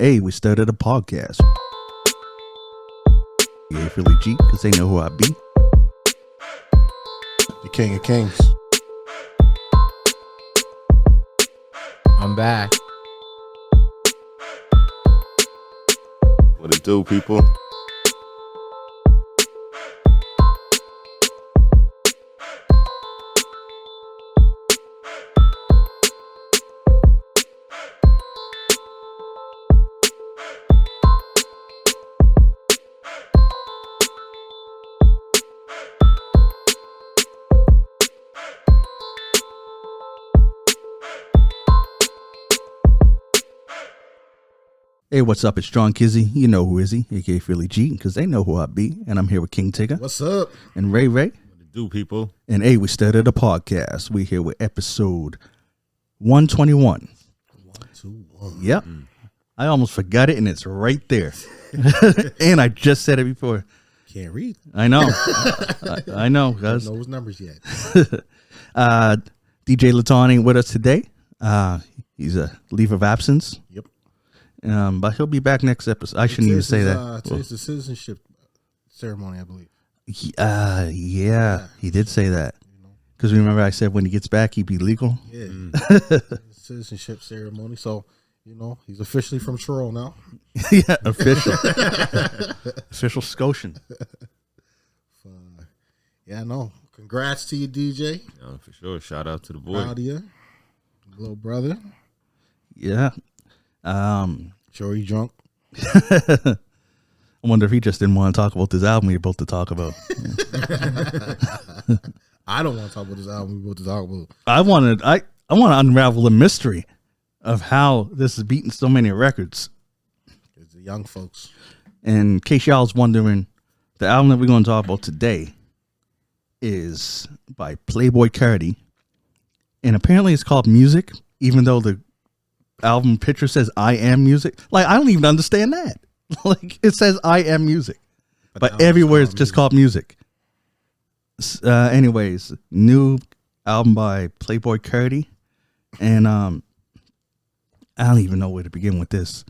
Hey, we started a podcast. Yeah, Philly G, because they know who I be. The King of Kings. I'm back. What it do, people? Hey, what's up? It's John Kizzy. You know who is he, aka Philly G, because they know who I be. And I'm here with King Tigger. What's up? And Ray. What it do, people? And hey, we started a podcast. We're here with episode 121. 121. Yep. I almost forgot it, and it's right there. And I just said it before. Can't read. I know. I know, guys. Don't know his numbers yet. DJ Laton ain't with us today. He's a leave of absence. Yep. But he'll be back next episode. I shouldn't even say that. Today's the citizenship ceremony, I believe. Yeah, he did say that. Because remember I said when he gets back, he'd be legal? Yeah. Citizenship ceremony. So, he's officially from Truro now. Yeah, official. Official Scotian. Yeah, I know. Congrats to you, DJ. For sure. Shout out to the boy. Proud of you. Little brother. Yeah. Sure you drunk? I wonder if he just didn't want to talk about this album we're about to talk about. I don't want to talk about this album we're about to talk about. I want to unravel the mystery of how this is beating so many records. It's the young folks. And in case y'all was wondering, the album that we're going to talk about today is by Payboi Carti. And apparently it's called Music, even though the album picture says I Am Music. Like, I don't even understand that. Like, it says I Am Music. But everywhere it's just called Music. Anyways, new album by Payboi Carti. And I don't even know where to begin with this.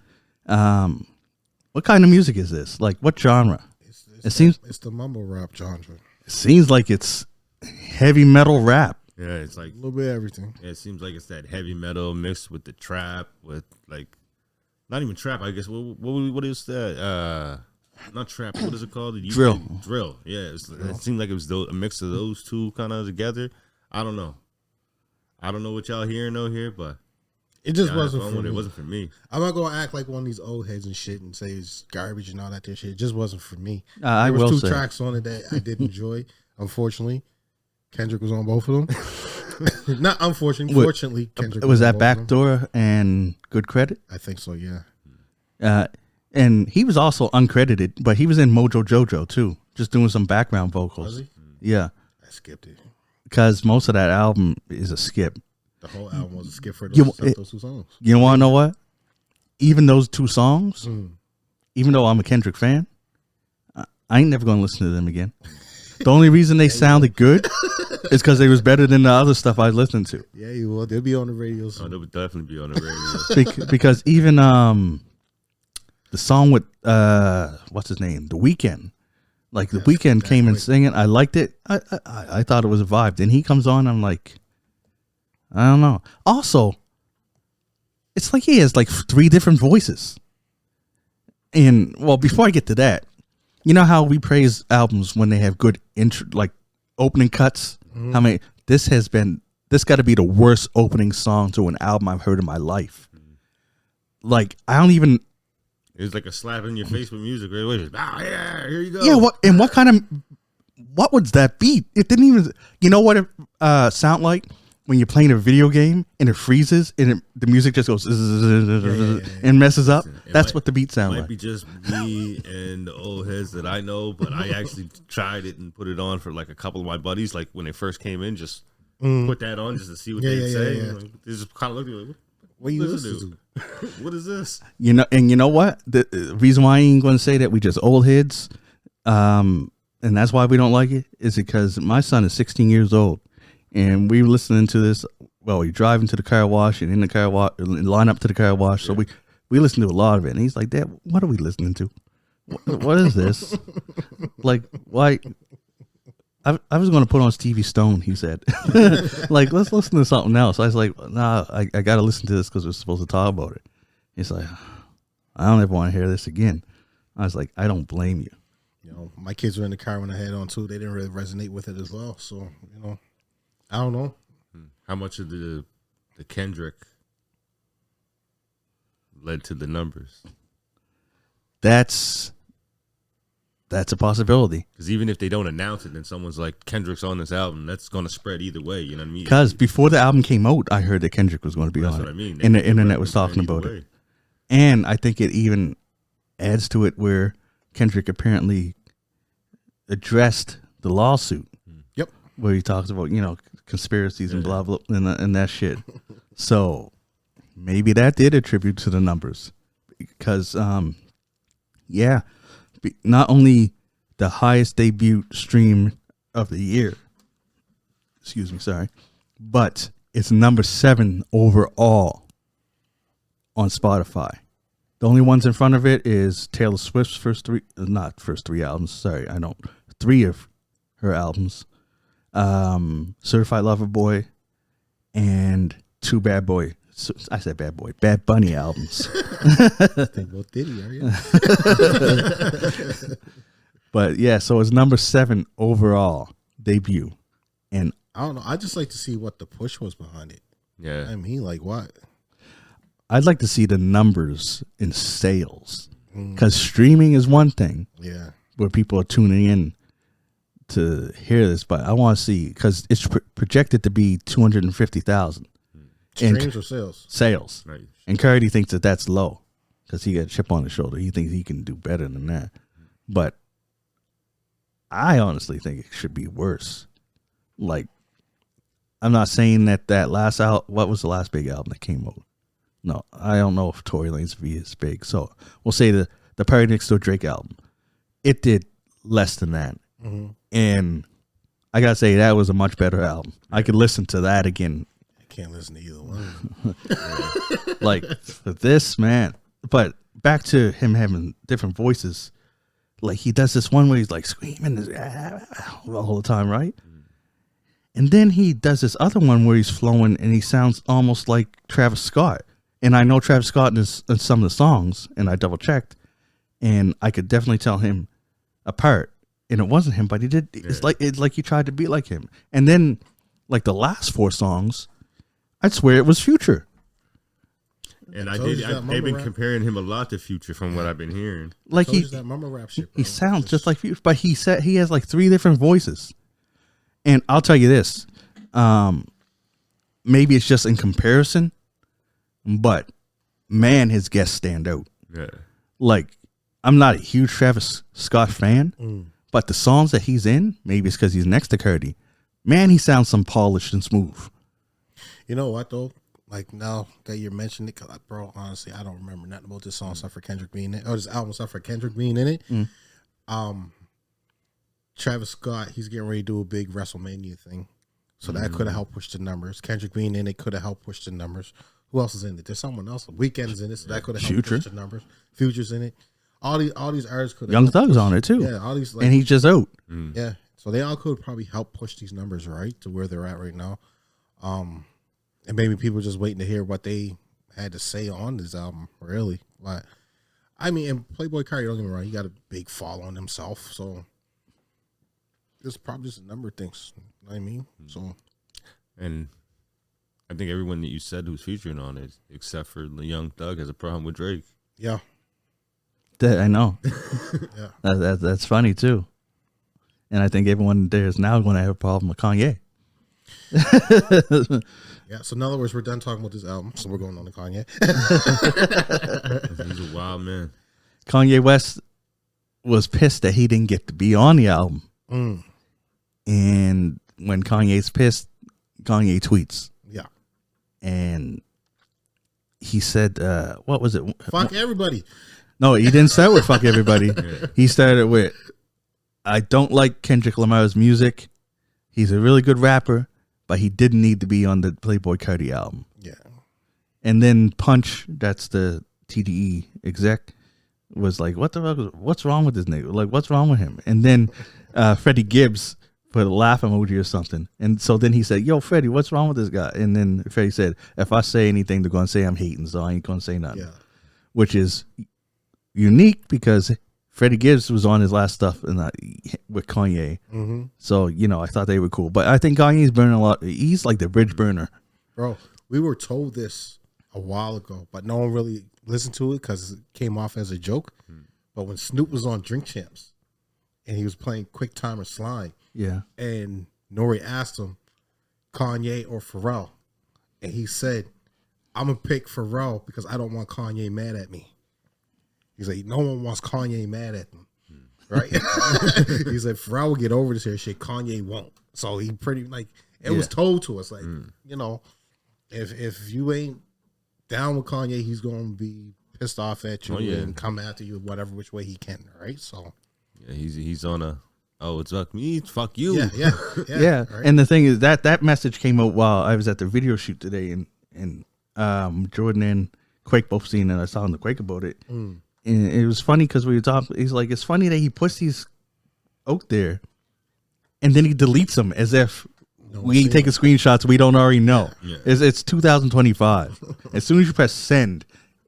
What kind of music is this? Like, what genre? It's the mumble rap genre. It seems like it's heavy metal rap. Yeah, it's like A little bit of everything. Yeah, it seems like it's that heavy metal mixed with the trap, with like not even trap. I guess what is that? Not trap. What is it called? Drill. Drill. Yeah, it seemed like it was a mix of those two kind of together. I don't know. I don't know what y'all hearing though here, but it just wasn't for me. It wasn't for me. I'm not gonna act like one of these old heads and shit and say it's garbage and all that shit. It just wasn't for me. I there will was say. two tracks on it that I did enjoy. Unfortunately, Kendrick was on both of them. Not unfortunately. Fortunately, Kendrick was that on both of them. Backdoor and Good Credit? I think so, yeah. And he was also uncredited, but he was in Mojo Jojo too, just doing some background vocals. Was he? Yeah, I skipped it. because most of that album is a skip. The whole album was a skip for You- those two songs. You want to know what? Even those two songs, even though I'm a Kendrick fan, I ain't never going to listen to them again. The only reason they sounded good is because they was better than the other stuff I listened to. Yeah, you will. They'll be on the radio soon. Oh, they would definitely be on the radio. Because even the song with what's his name, The Weeknd, like The Weeknd came and singing. I liked it. I thought it was a vibe. Then he comes on. I'm like, I don't know. Also, it's like he has like 3 different voices. And well, before I get to that, you know how we praise albums when they have good intro, like opening cuts. I mean, this got to be the worst opening song to an album I've heard in my life. Like, I don't even. It was like a slap in your face with music right away. Just, yeah, here you go. Yeah, what was that beat? It didn't even. You know what it sound like when you're playing a video game and it freezes and the music just goes and messes up. That's what the beat sound Might like. be just me and the old heads that I know, but I actually tried it and put it on for like a couple of my buddies. Like when they first came in, just put that on just to see what they'd say. Yeah. Like, they just kind of looked at me like, What you listen to? what is this? You know, and you know what? The reason why I ain't going to say that we just old heads, and that's why we don't like it, is because my son is 16 years old, and we were listening to this. Well, we driving to the car wash and in the car wash, line up to the car wash. So we listened to a lot of it. And he's like, Dad, what are we listening to? What is this? Like, why? I was going to put on Stevie Stone, he said. Like, let's listen to something else. I was like, nah, I got to listen to this because we're supposed to talk about it. He's like, I don't ever want to hear this again. I was like, I don't blame you. You know, my kids were in the car when I had on too. They didn't really resonate with it as well. So, you know, I don't know. How much of the Kendrick led to the numbers? That's a possibility. Because even if they don't announce it, then someone's like, Kendrick's on this album, that's going to spread either way. You know what I mean? Because before the album came out, I heard that Kendrick was going to be on it. That's what I mean. And the internet was talking about it. And I think it even adds to it where Kendrick apparently addressed the lawsuit. Yep. Where he talks about, you know, conspiracies and blah, blah, and that shit. So maybe that did attribute to the numbers. Because, not only the highest debut stream of the year, but it's number 7 overall on Spotify. The only ones in front of it is Taylor Swift's three albums. Three of her albums. Certified Lover Boy and 2 Bad Bunny albums. Think about Diddy, are you? But yeah, so it's number 7 overall debut. And I don't know. I just like to see what the push was behind it. Yeah. I mean, like what? I'd like to see the numbers in sales. Because streaming is one thing. Yeah. Where people are tuning in to hear this. But I want to see, because it's projected to be 250,000. Streams or sales? Sales. Right. And Carti thinks that that's low because he got a chip on his shoulder. He thinks he can do better than that. But I honestly think it should be worse. Like, I'm not saying that last what was the last big album that came out? No, I don't know if Tory Lanez V is big. So we'll say the Party Next Door Drake album. It did less than that. Mm-hmm. And I got to say, that was a much better album. I could listen to that again. Can't listen to either one. Like, for this, man. But back to him having different voices. Like, he does this one where he's like screaming all the time, right? And then he does this other one where he's flowing and he sounds almost like Travis Scott. And I know Travis Scott in some of the songs, and I double checked, and I could definitely tell him apart. And it wasn't him, but he did. It's like he tried to be like him. And then, like the last 4 songs, I'd swear it was Future. And they've been comparing him a lot to Future from what I've been hearing. Like that mumble rap shit, bro. He sounds just like Future, but he said he has like 3 different voices. And I'll tell you this, maybe it's just in comparison, but man, his guests stand out. Yeah. Like, I'm not a huge Travis Scott fan, but the songs that he's in, maybe it's because he's next to Carti, man, he sounds some polished and smooth. You know what though? Like, now that you're mentioning it, bro, honestly, I don't remember nothing about this song except for Kendrick being in it. Or this album except for Kendrick being in it. Travis Scott, he's getting ready to do a big WrestleMania thing. So that could have helped push the numbers. Kendrick being in it could have helped push the numbers. Who else is in it? There's someone else. Weeknd's in it, so that could have helped push the numbers. Future's in it. All these artists could have. Young Thug's on it too. Yeah, all these. Like, and he's just out. Yeah, so they all could probably help push these numbers right to where they're at right now. And maybe people just waiting to hear what they had to say on this album, really. But I mean, and Playboi Carti, don't get me wrong, he got a big following himself, so it's probably just a number of things. You know what I mean? So, and I think everyone that you said who's featuring on it, except for the Young Thug, has a problem with Drake. Yeah, I know. Yeah, that's funny too. And I think everyone there is now going to have a problem with Kanye. Yeah, so in other words, we're done talking about this album, so we're going on to Kanye. He's a wild man. Kanye West was pissed that he didn't get to be on the album. And when Kanye's pissed, Kanye tweets. Yeah. And he said, what was it? Fuck everybody. No, he didn't start with fuck everybody. He started with, I don't like Kendrick Lamar's music. He's a really good rapper, but he didn't need to be on the Playboi Carti album. Yeah. And then Punch, that's the TDE exec was like, "What the fuck? What's wrong with this nigga? Like, what's wrong with him?" And then Freddie Gibbs put a laugh emoji or something, and so then he said, "Yo, Freddie, what's wrong with this guy?" And then Freddie said, "If I say anything, they're gonna say I'm hating, so I ain't gonna say nothing." Yeah. Which is unique because Freddie Gibbs was on his last stuff with Kanye. Mm-hmm. So, I thought they were cool. But I think Kanye's burning a lot. He's like the bridge burner. Bro, we were told this a while ago, but no one really listened to it because it came off as a joke. But when Snoop was on Drink Champs and he was playing Quick Time or Slime, Yeah. and Nori asked him, Kanye or Pharrell, and he said, I'm going to pick Pharrell because I don't want Kanye mad at me. He's like, no one wants Kanye mad at them. Right? He's like, Pharrell will get over this here shit. Kanye won't. So he pretty, like, it was told to us, like, if you ain't down with Kanye, he's going to be pissed off at you and come after you whatever which way he can, right? So yeah, he's on a it's fuck me, it's fuck you. Yeah. Right? And the thing is that message came out while I was at the video shoot today, and Jordan and Quake both seen it. I saw on the Quake about it, and it was funny because we were talking. He's like, it's funny that he puts these out there, and then he deletes them as if we ain't taking screenshots we don't already know. Yeah. It's 2025. As soon as you press send,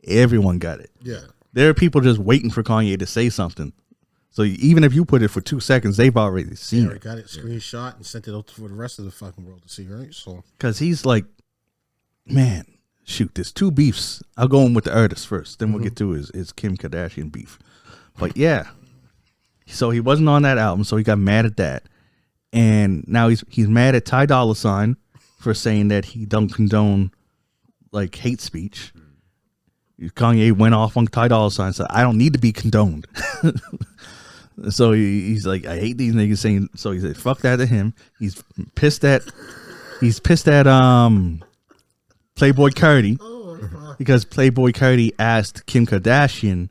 everyone got it. Yeah. There are people just waiting for Kanye to say something. So even if you put it for 2 seconds, they've already seen it. Got it screenshot and sent it out for the rest of the fucking world to see, right? So because he's like, man, shoot, there's 2 beefs. I'll go in with the artist first, then we'll get to his Kim Kardashian beef. But yeah, so he wasn't on that album, so he got mad at that, and now he's mad at Ty Dolla $ign for saying that he don't condone like hate speech. Kanye went off on Ty Dolla $ign and said, I don't need to be condoned. So he's like, I hate these niggas saying. So he said, fuck that to him. He's pissed at Playboi Carti because Playboi Carti asked Kim Kardashian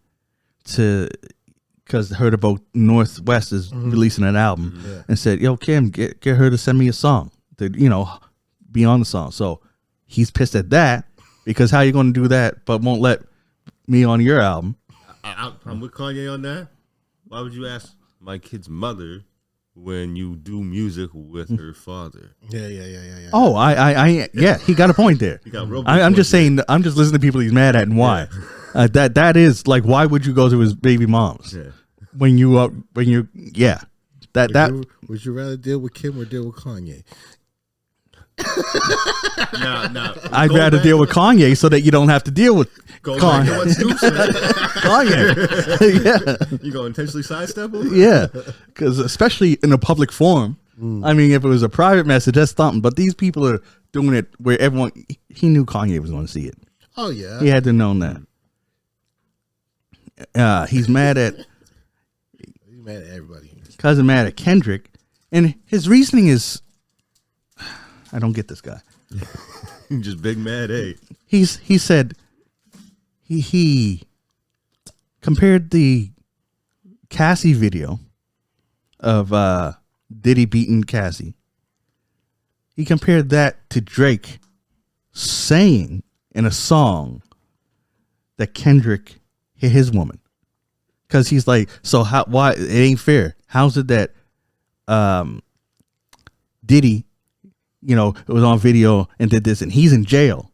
because heard about Northwest is releasing an album and said, yo, Kim, get her to send me a song to be on the song. So he's pissed at that because how you going to do that but won't let me on your album? I'm with Kanye on that. Why would you ask my kid's mother when you do music with her father? Yeah. Oh, yeah, he got a point there. He got a real big I'm point just there. saying, I'm just listening to people he's mad at and why. That is like, why would you go to his baby mom's when you would you rather deal with Kim or deal with Kanye? No. I'd rather deal with Kanye so that you don't have to deal with Kanye. What Snoop said. Kanye. Yeah. You gonna intentionally sidestep him? Yeah, because especially in a public forum. I mean, if it was a private message, that's something. But these people are doing it where everyone. He knew Kanye was going to see it. Oh yeah, he had to know that. He's mad at. He's mad at everybody. Cousin mad at Kendrick, and his reasoning is, I don't get this guy. Just big mad, eh? He said he compared the Cassie video of Diddy beating Cassie. He compared that to Drake saying in a song that Kendrick hit his woman. Because he's like, so why it ain't fair. How's it that Diddy, it was on video and did this and he's in jail,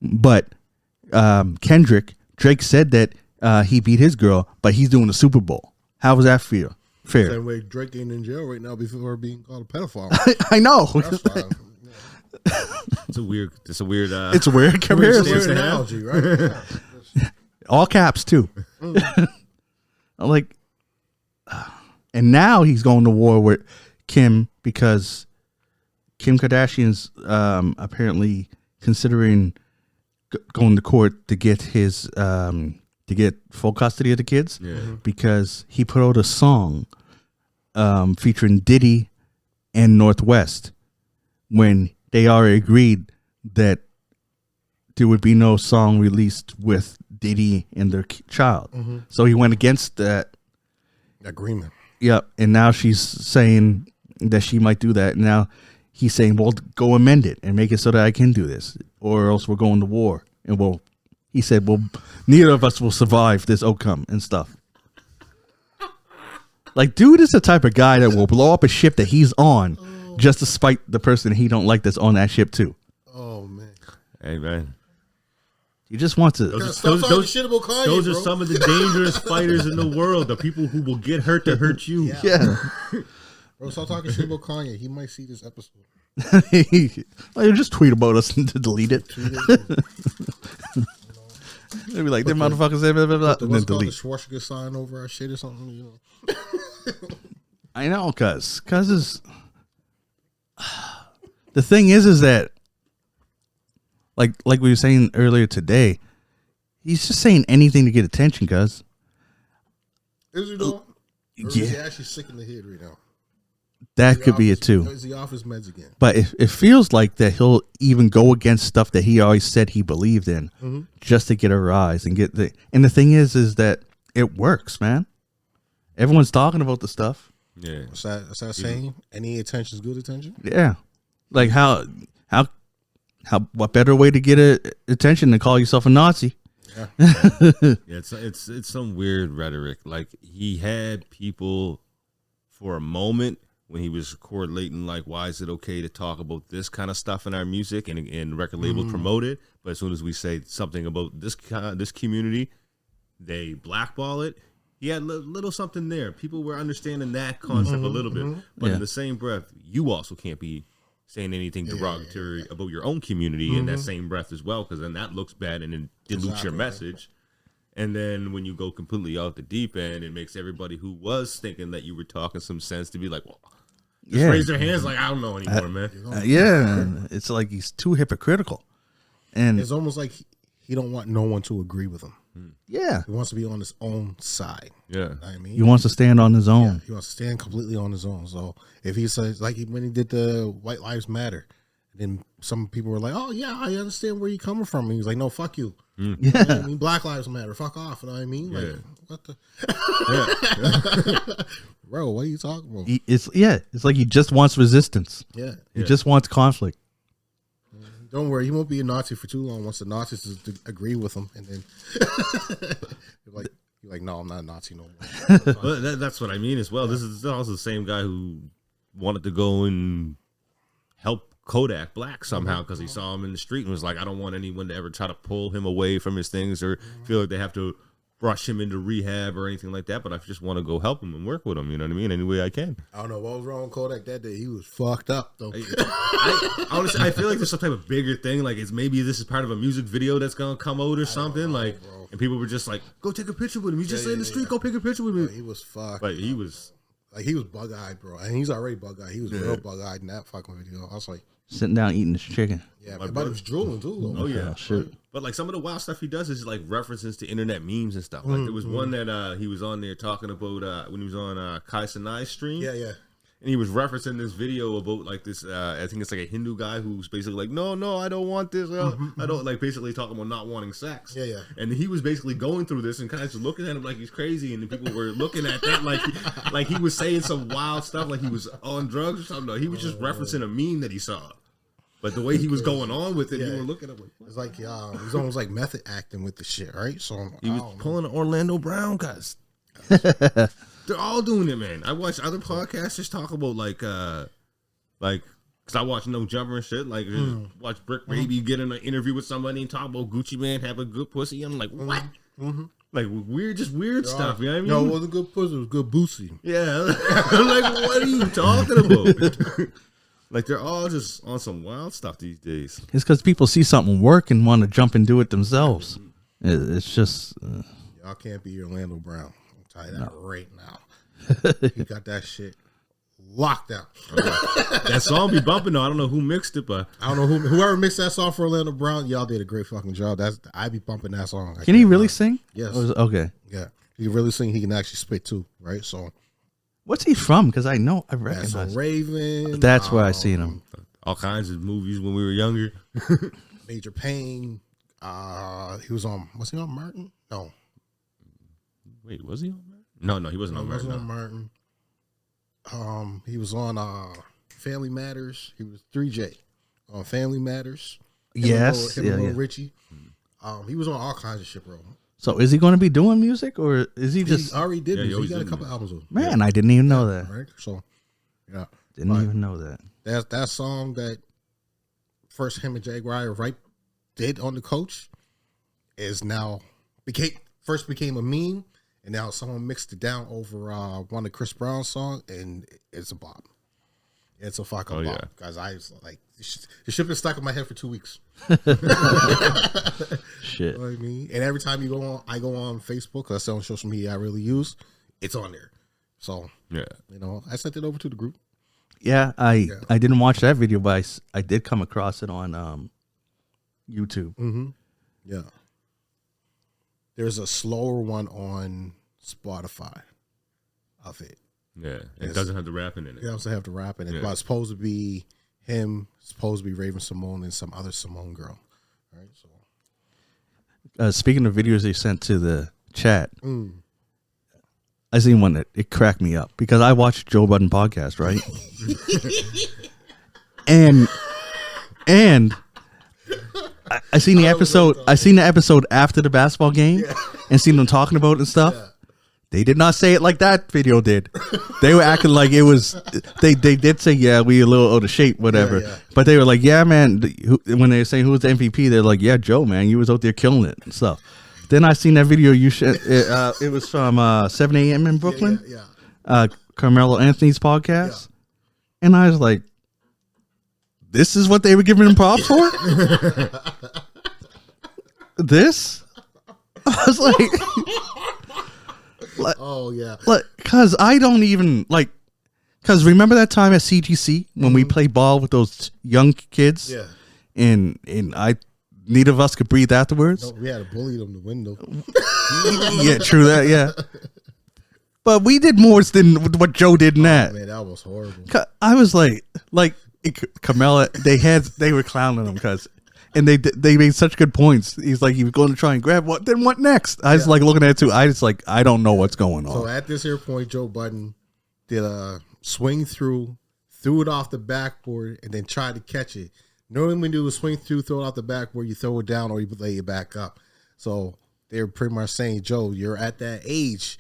but Drake said that he beat his girl, but he's doing the Super Bowl. How does that feel? Fair. Same way Drake ain't in jail right now before being called a pedophile. I know. It's a weird. It's a weird comparison. Weird analogy, right? All caps too. I'm like, and now he's going to war with Kim because Kim Kardashian's apparently considering going to court to get his to get full custody of the kids because he put out a song featuring Diddy and Northwest when they already agreed that there would be no song released with Diddy and their child. So he went against that agreement. Yep. And now she's saying that she might do that. Now he's saying, well, go amend it and make it so that I can do this, or else we're going to war. And He said, "Well, neither of us will survive this outcome and stuff." Like, dude is the type of guy that will blow up a ship that he's on just to spite the person he don't like that's on that ship too. Oh man. Hey man. He just wants to. Those shit about Kanye, those are bro. some of the dangerous fighters in the world. The people who will get hurt to hurt you. Yeah. Bro, stop talking shit about Kanye. He might see this episode. Like, just tweet about us and delete it. They'll be like, them motherfuckers say blah, blah, blah, and then What's called the delete. Schwarzenegger sign over our shit or something, you know? I know, cuz is the thing is that like we were saying earlier today, he's just saying anything to get attention, cuz. Is he though? Or is he actually sick in the head right now? That could be it too. Is he off his meds again? But it feels like that he'll even go against stuff that he always said he believed in just to get a rise and get the. And the thing is that it works, man. Everyone's talking about the stuff. Yeah. What's that saying? Any attention is good attention? Yeah. Like what better way to get attention than call yourself a Nazi? Yeah. Yeah, it's some weird rhetoric. Like, he had people for a moment when he was correlating, like, why is it okay to talk about this kind of stuff in our music and record labels promote it, but as soon as we say something about this community, they blackball it. He had little something there. People were understanding that concept a little bit, but in the same breath, you also can't be saying anything derogatory about your own community in that same breath as well, because then that looks bad and it dilutes your message. And then when you go completely out the deep end, it makes everybody who was thinking that you were talking some sense to be like, well, just raise their hands like, I don't know anymore, man. Yeah. It's like he's too hypocritical. And It's almost like he don't want no one to agree with him. yeah, He wants to be on his own side. Yeah. You know what I mean? he wants to stand on his own. He wants to stand completely on his own. So if he says, like when he did the White Lives Matter, then some people were like, oh, yeah, I understand where you're coming from. And he's like, no, fuck you. You know what I mean? Black Lives Matter. Fuck off. You know what I mean? Like, what the? Bro, what are you talking about? It's like he just wants resistance. Yeah. He just wants conflict. Don't worry, he won't be a Nazi for too long once the Nazis agree with him. And then you're like, no, I'm not a Nazi no more. But that's what I mean as well. This is also the same guy who wanted to go and help Kodak Black somehow because he saw him in the street and was like, I don't want anyone to ever try to pull him away from his things or feel like they have to rush him into rehab or anything like that, but I just want to go help him and work with him, you know what I mean, any way I can. I don't know what was wrong with Kodak that day. He was fucked up though. Honestly, I feel like there's some type of bigger thing, like it's maybe this is part of a music video that's gonna come out or something, like, and people were just like, go take a picture with him. He's just in the street, go take a picture with me. He was fucked. But he was bug-eyed, bro. And he's already bug-eyed. He was real bug-eyed in that fucking video. I was like, Sitting down eating his chicken. yeah, but he was drooling too. Though. Oh yeah, shit. But like some of the wild stuff he does is like references to internet memes and stuff. Like there was one that he was on there talking about when he was on Kai Sinai's stream. Yeah. And he was referencing this video about like this. I think it's like a Hindu guy who's basically like, no, I don't want this. I don't like basically talking about not wanting sex. Yeah. And he was basically going through this and kind of just looking at him like he's crazy, and the people were looking at that like he was saying some wild stuff, like he was on drugs or something. No, he was just referencing a meme that he saw. But the way he was going on with it, you were looking at him like, It's like, he's almost like method acting with the shit, right? So he was pulling an Orlando Brown, guys. They're all doing it, man. I watch other podcasters talk about because I watch No Jumper and shit. Like, watch Brick Baby get in an interview with somebody and talk about Gucci Man have a good pussy. I'm like, what? Like weird stuff. You know what I mean? No, it wasn't good pussy. It was good boosie. Yeah. I'm like, what are you talking about? Like, they're all just on some wild stuff these days. It's because people see something work and want to jump and do it themselves. It's just Y'all can't be Orlando Brown. I'll tell you that right now. He got that shit locked out. That song be bumping though. I don't know who mixed it, but I don't know whoever mixed that song for Orlando Brown. Y'all did a great fucking job. I be bumping that song. Can he really sing? Yes. Okay. Yeah, he can really sing. He can actually spit too, right? So What's he from? Because I know I that's recognize. a Raven. That's where I seen him. all kinds of movies when we were younger. Major Pain. He was on. Was he on Martin? No. Wait, was he on Martin? No, he wasn't on He Martin. wasn't on Martin. He was on Family Matters. He was 3J on Family Matters. Yes. Him and Yeah. Lil Richie. He was on all kinds of shit, bro. So is he going to be doing music, or is he just? He already did. Yeah, He got a couple albums with him. Man, I didn't even know that. Right. So, yeah, Didn't even know that. that song that first him and Jaguar right did on the Coach is now became a meme, and now someone mixed it down over one of Chris Brown's song, and it's a bop. It's a fucking bop, guys. I was like, the shit been stuck in my head for 2 weeks. Shit. You know what I mean? And every time I go on Facebook, because that's the only social media I really use, it's on there. So, Yeah. I sent it over to the group. Yeah, I didn't watch that video, but I did come across it on YouTube. Mm-hmm. Yeah. There's a slower one on Spotify of it. Yeah. It doesn't have the rapping in it. It also have the rap in it. Yeah. But it's supposed to be him, supposed to be Raven Simone and some other Simone girl. All right. So Speaking of videos they sent to the chat, I seen one that it cracked me up because I watched Joe Budden podcast, right? and I seen the episode. I seen the episode after the basketball game, and seen them talking about it and stuff. Yeah. They did not say it like that video did. They were acting like it was. They did say, yeah, we a little out of shape, whatever. Yeah. But they were like, yeah, man. When they were saying who was the MVP, they're like, yeah, Joe, man, you was out there killing it and stuff. Then I seen that video you shared. It was from 7 a.m. in Brooklyn. Yeah. Carmelo Anthony's podcast, and I was like, this is what they were giving him props for. This, I was like, Oh yeah. because I don't even like, because remember that time at CGC when we played ball with those young kids, Yeah. and neither of us could breathe afterwards. No, we had to bully them the window. Yeah, true that. Yeah, but we did more than what Joe did in that. Man, that was horrible. I was like Carmella. They were clowning him and they made such good points. He's like, he was going to try and grab what. Then what next? I was like looking at it too. I just like, I don't know what's going on. So at this here point, Joe Budden did a swing through, threw it off the backboard, and then tried to catch it. Normally when you do a swing through, throw it off the backboard, you throw it down or you lay it back up. So they were pretty much saying, Joe, you're at that age.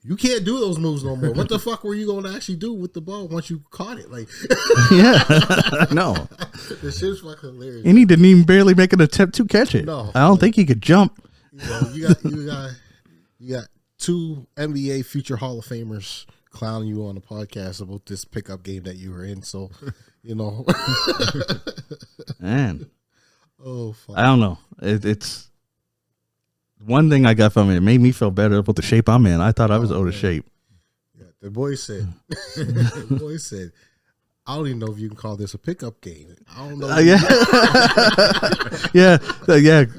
You can't do those moves no more. What the fuck were you going to actually do with the ball once you caught it? Like, Yeah, no. this shit's fucking hilarious. And he didn't even barely make an attempt to catch it. No. I don't think he could jump. You got two NBA future Hall of Famers clowning you on the podcast about this pickup game that you were in. So, Man, oh fuck. I don't know. It's one thing I got from it. It made me feel better about the shape I'm in. I thought I was out of shape. Yeah, the boy said, I don't even know if you can call this a pickup game. I don't know. Yeah. yeah.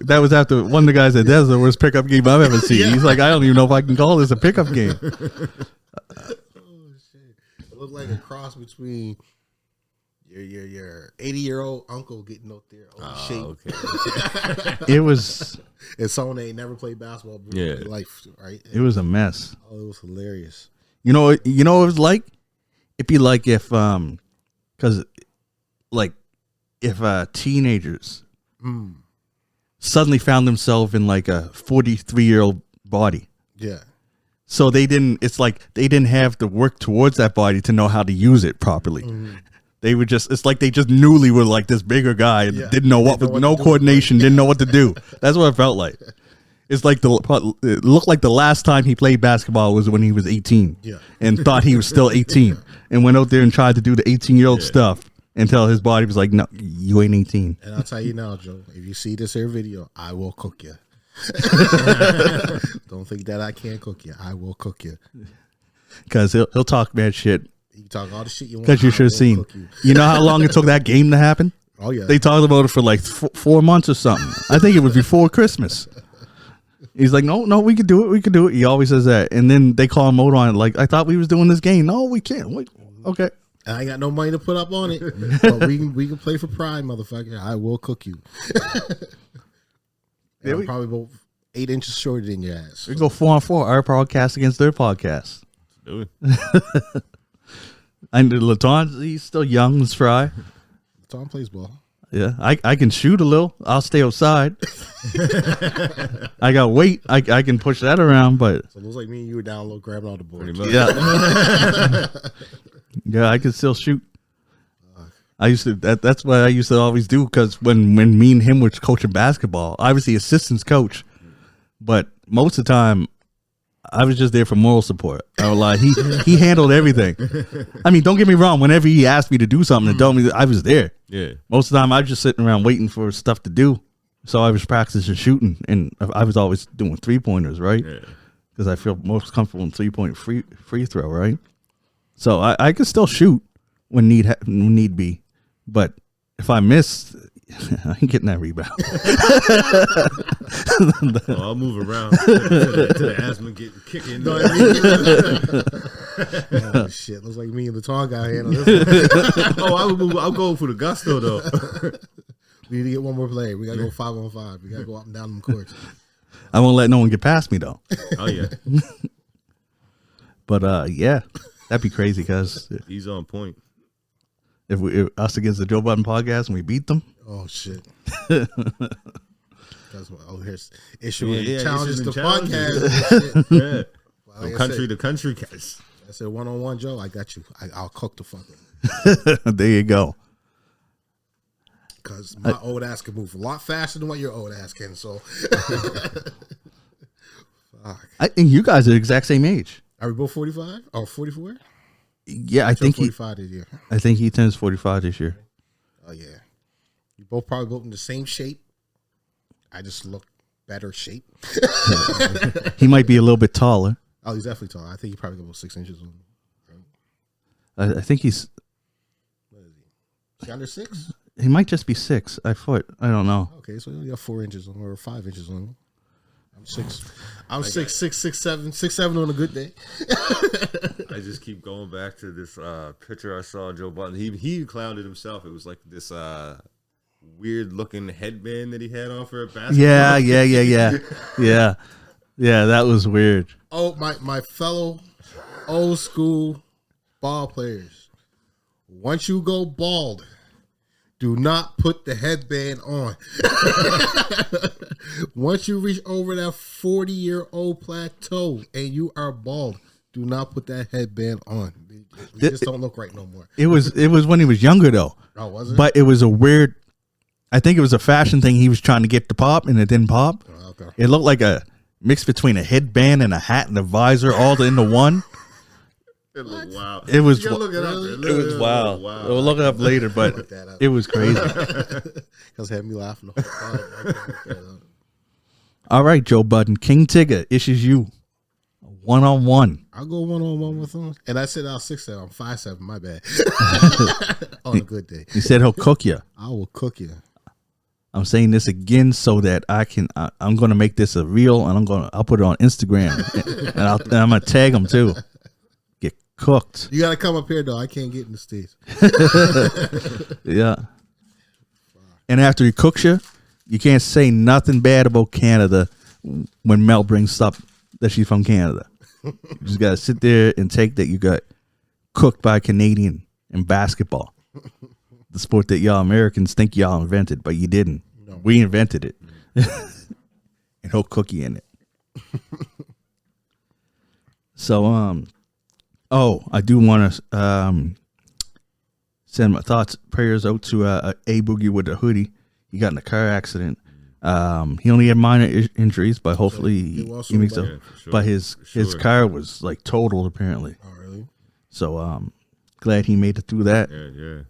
That was after one of the guys at that's the worst pickup game I've ever seen. He's like, I don't even know if I can call this a pickup game. Oh shit! It looked like a cross between your 80-year-old uncle getting out there on shape. Okay. It was. And someone that ain't never played basketball in their life, right? It was a mess. Oh, it was hilarious. You know what it was like? It'd be like if because like if teenagers suddenly found themselves in like a 43-year-old body. Yeah. So they didn't. It's like they didn't have to work towards that body to know how to use it properly. They were just. It's like they just newly were like this bigger guy and didn't know what. No coordination. Didn't know what to do. That's what it felt like. It's like it looked like the last time he played basketball was when he was 18. Yeah. And thought he was still 18 and went out there and tried to do the 18-year-old stuff until his body was like, no, you ain't 18. And I'll tell you now, Joe, if you see this here video, I will cook you. Don't think that I can't cook you. I will cook you. Because he'll talk bad shit. You talk all the shit you want. Because you should have seen. You know how long it took that game to happen? Oh, yeah. They talked about it for like 4 months or something. I think it was before Christmas. He's like, no, we could do it. He always says that. And then they call him out on it. Like, I thought we was doing this game. No, we can't. Wait, okay. I ain't got no money to put up on it. But we can play for pride, motherfucker. I will cook you. I'm probably about 8 inches shorter than your ass. We go 4-on-4. Our podcast against their podcast. Do it. And Laton, he's still young and spry. Tom plays ball. Yeah, I can shoot a little. I'll stay outside. I got weight. I can push that around, but So it looks like me and you were down low grabbing all the boards. Pretty much. yeah, yeah, I can still shoot. I used to. That's what I used to always do because when me and him was coaching basketball, I was the assistant's coach, but most of the time I was just there for moral support. I was like, he handled everything. I mean, don't get me wrong. Whenever he asked me to do something and told me that I was there. Yeah. Most of the time I was just sitting around waiting for stuff to do. So I was practicing shooting, and I was always doing 3-pointers, right? Yeah. Because I feel most comfortable in 3-point free throw, right? So I can still shoot when need be, but if I miss, I ain't getting that rebound. Oh, I'll move around to the asthma getting kicking. Oh, shit. Looks like me and the tall guy handle this. Oh, I would move. I'll go for the gusto though. We need to get one more player. We got to go 5-on-5. We got to go up and down them courts. I won't let no one get past me though. Oh yeah, But yeah, that'd be crazy because he's on point. if us against the Joe Budden podcast and we beat them, Oh, shit. That's what. Oh, here's issuing challenges to podcast. Yeah, Like from I country said, to country, guys. I said 1-on-1, Joe. I got you. I'll cook the fucking. there you go. Because my old ass can move a lot faster than what your old ass can. So, fuck. I think you guys are the exact same age. Are we both 45 or 44? Yeah, I Joe think 45 this year. I think he turns 45 this year. Oh yeah, you both probably both in the same shape. I just look better shape. He might be a little bit taller. Oh, he's definitely tall. I think he probably got about 6 inches on him. I think he's Is he under 6? he might just be 6. I don't know. Okay, so you got 4 inches on or 5 inches on him. I'm 6. I'm 6'7" on a good day. I just keep going back to this picture I saw of Joe Budden. He clowned it himself. It was like this weird looking headband that he had on for a basketball. Yeah. That was weird. Oh, my fellow old school ball players. Once you go bald, do not put the headband on. Once you reach over that 40-year-old plateau and you are bald, do not put that headband on. You just don't look right no more. It was when he was younger though. Oh, was it? But it was a weird. I think it was a fashion thing he was trying to get to pop, and it didn't pop. Oh, okay. It looked like a mix between a headband and a hat and a visor all into one. It looked wild. It was. You gotta look it up. It was wild. We'll look it up later, but that up. it was crazy. Because it had me laughing the whole time. All right, Joe Budden, King Tigger issues you 1-on-1. I'll go 1-on-1 with him. And I said I was 6'7". I'm 5'7". My bad. On a good day. He said he'll cook you. I will cook you. I'm saying this again so that I'm going to make this a reel, and I'll put it on Instagram, and I'm going to tag him too. Get cooked. You got to come up here, though. I can't get in the States. Yeah. And after he cooks you, you can't say nothing bad about Canada when Mel brings up that she's from Canada. You just got to sit there and take that you got cooked by a Canadian in basketball. The sport that y'all Americans think y'all invented, but you didn't. No. We invented it. And he'll cook you in it. So, I do want to send my thoughts, prayers out to A Boogie with the hoodie. He got in a car accident. He only had minor injuries, but hopefully he makes up. Sure. But his car was like totaled apparently. Oh, really? So glad he made it through that. Yeah.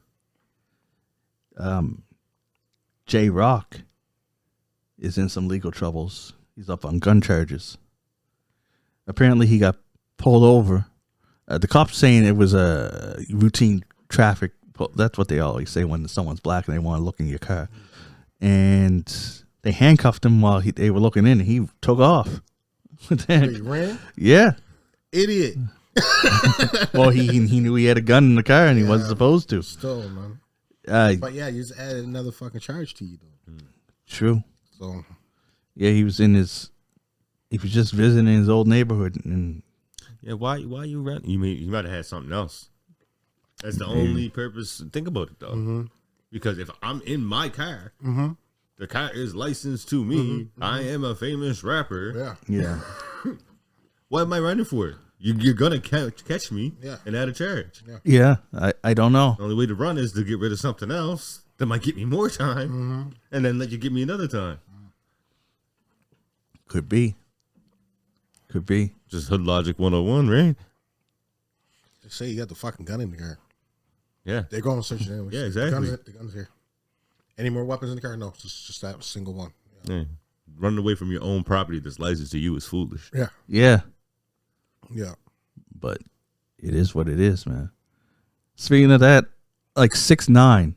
J Rock is in some legal troubles. He's up on gun charges. Apparently he got pulled over. The cops saying it was a routine traffic. That's what they always say when someone's black and they want to look in your car. And they handcuffed him while they were looking in, and he took off. He ran? Yeah. Idiot. Well, he knew he had a gun in the car, and he wasn't supposed to. Stole, man. But yeah, you just added another fucking charge to you, though. True. So yeah, he was just visiting his old neighborhood, and Yeah, why you ran? You might have had something else. That's the only purpose. Think about it though. Mm-hmm. Because if I'm in my car, Mm-hmm. the car is licensed to me. I am a famous rapper. Yeah. What am I running for? You're gonna catch me and add a charge. Yeah, I don't know. The only way to run is to get rid of something else that might get me more time, and then let you give me another time. Could be. Just hood logic 101, right? They say you got the fucking gun in the car. Yeah. They're going to search it anyway. Yeah, exactly. The gun's here. Any more weapons in the car? No, just that single one. Yeah. Running away from your own property that's licensed to you is foolish. Yeah. Yeah. Yeah. But it is what it is, man. Speaking of that, like 6ix9ine,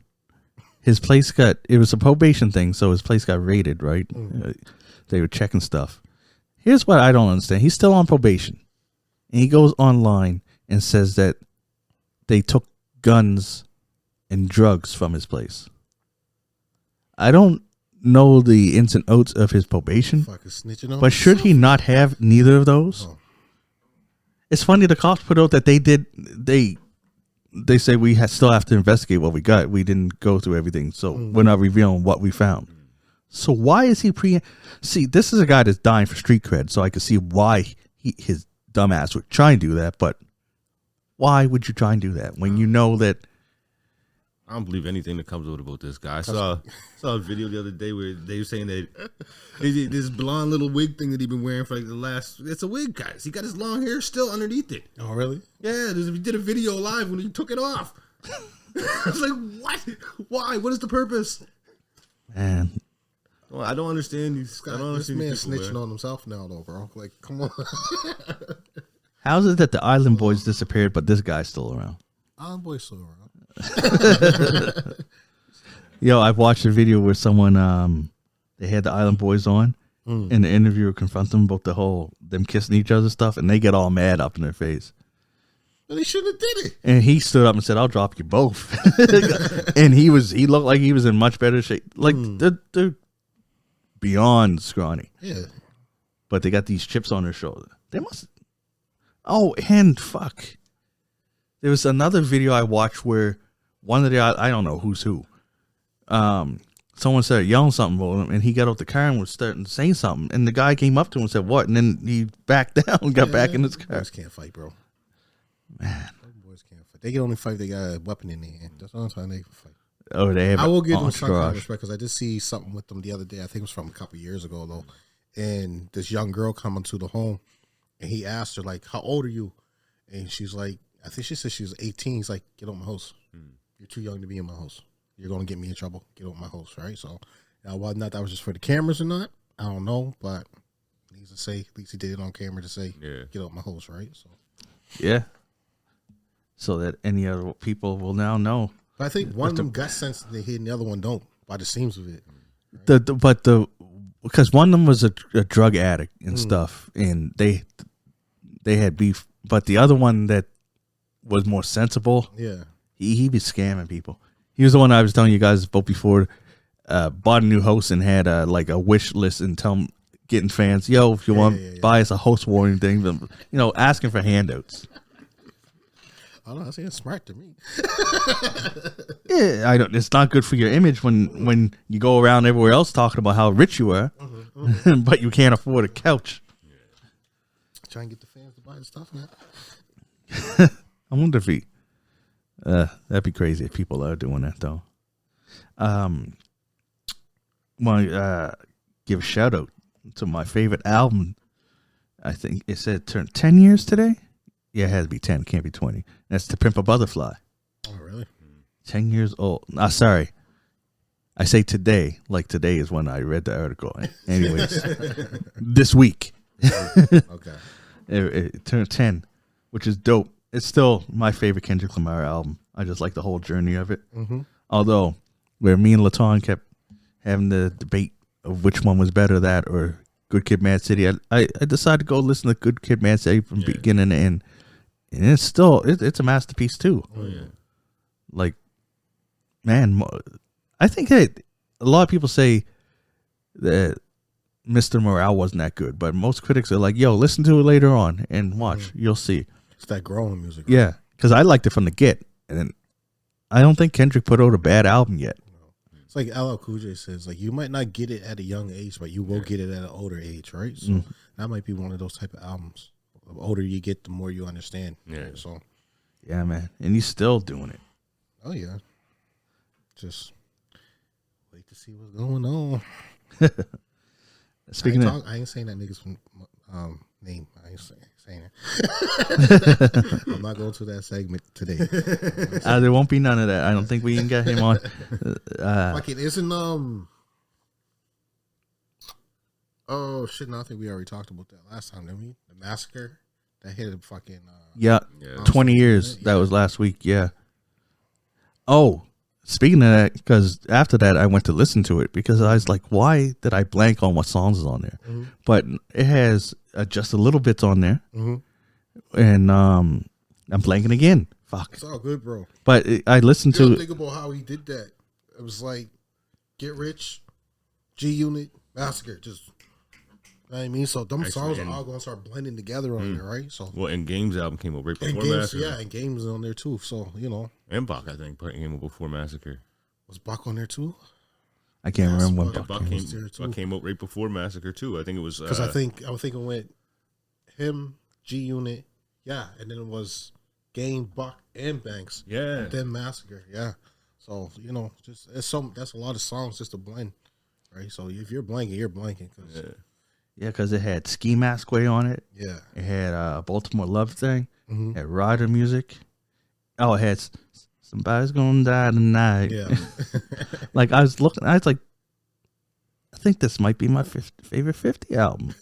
his place it was a probation thing, so his place got raided, right? They were checking stuff. Here's what I don't understand. He's still on probation. And he goes online and says that they took guns and drugs from his place. I don't know the ins and outs of his probation, Fucking snitching on but should he not have neither of those? Oh. It's funny the cops put out that they say we still have to investigate what we got. We didn't go through everything, so we're not revealing what we found. So why is he See, this is a guy that's dying for street cred, so I can see why his dumbass would try and do that, but why would you try and do that when you know that? I don't believe anything that comes out about this guy. I saw a video the other day where they were saying that this blonde little wig thing that he's been wearing for like it's a wig, guys. He got his long hair still underneath it. Oh, really? Yeah, he did a video live when he took it off. I was like, what? Why? What is the purpose? Man, Well, I don't understand these. I don't This understand man these people, snitching man. on himself now, though, bro. Like, come on. how's it that the Island Boys disappeared, but this guy's still around? Island Boy's still around. Yo, I've watched a video where someone they had the Island Boys on, and the interviewer confronts them about them kissing each other stuff, and they get all mad up in their face. But they shouldn't have did it. And he stood up and said, "I'll drop you both." And he looked like he was in much better shape. Like they're beyond scrawny, Yeah. but they got these chips on their shoulder. They must. Oh, and fuck. There was another video I watched where one of the I don't know who's who. Someone started yelling something about him, and he got out the car and was starting to say something. And the guy came up to him and said, "What?" And then he backed down and got back in his car. Boys can't fight, bro. Man, Boys can't fight. They can only fight if they got a weapon in their hand. That's the only time they can fight. oh, they have. I will give them some kind of entourage. respect because I did see something with them the other day. I think it was from a couple years ago though. And this young girl come into the home, and he asked her like, "How old are you?" And she's like, I think she said she was 18. He's like, "Get out my house. You're too young to be in my house. You're gonna get me in trouble. Get out my house." Right. So, whether or not that was just for the cameras or not, I don't know. But needs to say, at least he did it on camera to say, "Get out my house." Right. So, Yeah. So that any other people will now know. but I think one of them got sense they hit, and the other one don't. By the seams of it. Because one of them was a drug addict and stuff, and they had beef. But the other one that was more sensible, Yeah. he be scamming people. He was the one I was telling you guys about before. Bought a new house and had like a wish list and getting fans, yo, if you want buy us a host warning thing, asking for handouts. I don't know. I say it's smart to me. Yeah, I don't. It's not good for your image when you go around everywhere else talking about how rich you are, but you can't afford a couch. Try and get the fans to buy the stuff, man. I wonder if that'd be crazy if people are doing that though. Want to give a shout out to my favorite album. I think it said turned 10 years today. Yeah, it has to be 10. Can't be 20. That's To Pimp a Butterfly. Oh, really? 10 years old. Sorry. I say today, like today is when I read the article. Anyways, this week. Okay. It turned 10, which is dope. It's still my favorite Kendrick Lamar album. I just like the whole journey of it. Mm-hmm. Although, where me and Latan kept having the debate of which one was better, that or Good Kid, Mad City, I decided to go listen to Good Kid, Mad City from beginning to end. And it's still, it's a masterpiece too. Oh, yeah. Like, man, I think that a lot of people say that Mr. Morale wasn't that good, but most critics are like, yo, listen to it later on and watch. You'll see. It's that growing music. Right? Yeah, because I liked it from the get. And I don't think Kendrick put out a bad album yet. It's like LL Cool J says, like, you might not get it at a young age, but you will get it at an older age, right? So that might be one of those type of albums. The older you get, the more you understand. Yeah. Right? So, Yeah, man. And he's still doing it. oh yeah, just wait to see what's going on. Speaking of, I ain't saying that nigga's name. I ain't saying it. I'm not going to that segment today. there won't be none of that. I don't think we can get him on. Fucking isn't oh shit! No, I think we already talked about that last time, didn't we? The massacre that hit a fucking Yeah, 20 years. That was last week. Yeah. Oh, speaking of that, because after that I went to listen to it because I was like, why did I blank on what songs is on there? But it has just a little bits on there, and I'm blanking again. Fuck. It's all good, bro. But I listened You to think about how he did that. It was like Get Rich, G Unit, Massacre. Just, you know what I mean? So them songs are all going to start blending together on there, right? So, Well, and Games album came out right before and games, Massacre. yeah, and Games on there too. So, you know, And Buck, I think, came out before Massacre. was Buck on there too? I can't remember when Buck Buck Buck came. came out right before Massacre too. I think it was Because I think I was thinking with him, G Unit, yeah, and then it was Game, Buck, and Banks. yeah. And then Massacre, yeah. So, you know, just that's a lot of songs just to blend, right? So if you're blanking, you're blanking. Cause, Yeah, because it had Ski Mask Way on it. yeah. It had Baltimore Love Thing. It had Rider Music. Oh, it had Somebody's Gonna Die Tonight. Yeah. Like, I was looking, I was like, I think this might be my favorite 50 album.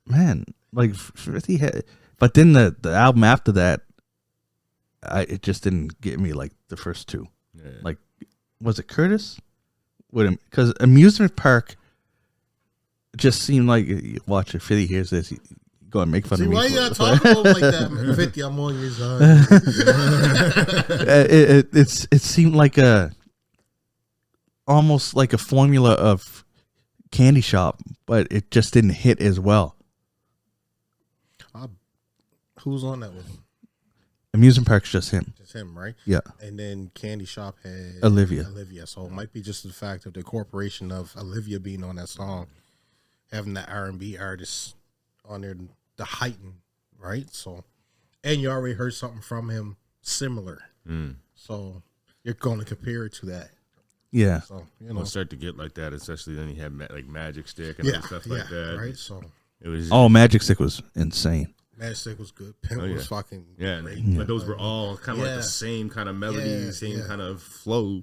Man, like 50 had, but then the album after that, it just didn't get me like the first two. Yeah. Like, was it Curtis? With him, because Amusement Park just seemed like, you watch it, 50 hears this, you go and make fun See, of me. why you gotta talk about him like that, man? 50, I'm on your side. It seemed like almost like a formula of Candy Shop, but it just didn't hit as well. Who's on that with him? Amusement Park's just him. Just him, right? Yeah. And then Candy Shop had Olivia. So it might be just the fact of the corporation of Olivia being on that song, having the R&B artist on there, the heighten, right? So, and you already heard something from him similar. So you're going to compare it to that. Yeah. So, you know. It'll start to get like that, especially then you have like Magic Stick and other stuff like that. Right? So It was Oh, Magic Stick was insane. Magic Stick was good. Pimp was fucking great. but those were all kind of like the same kind of melody, same kind of flow.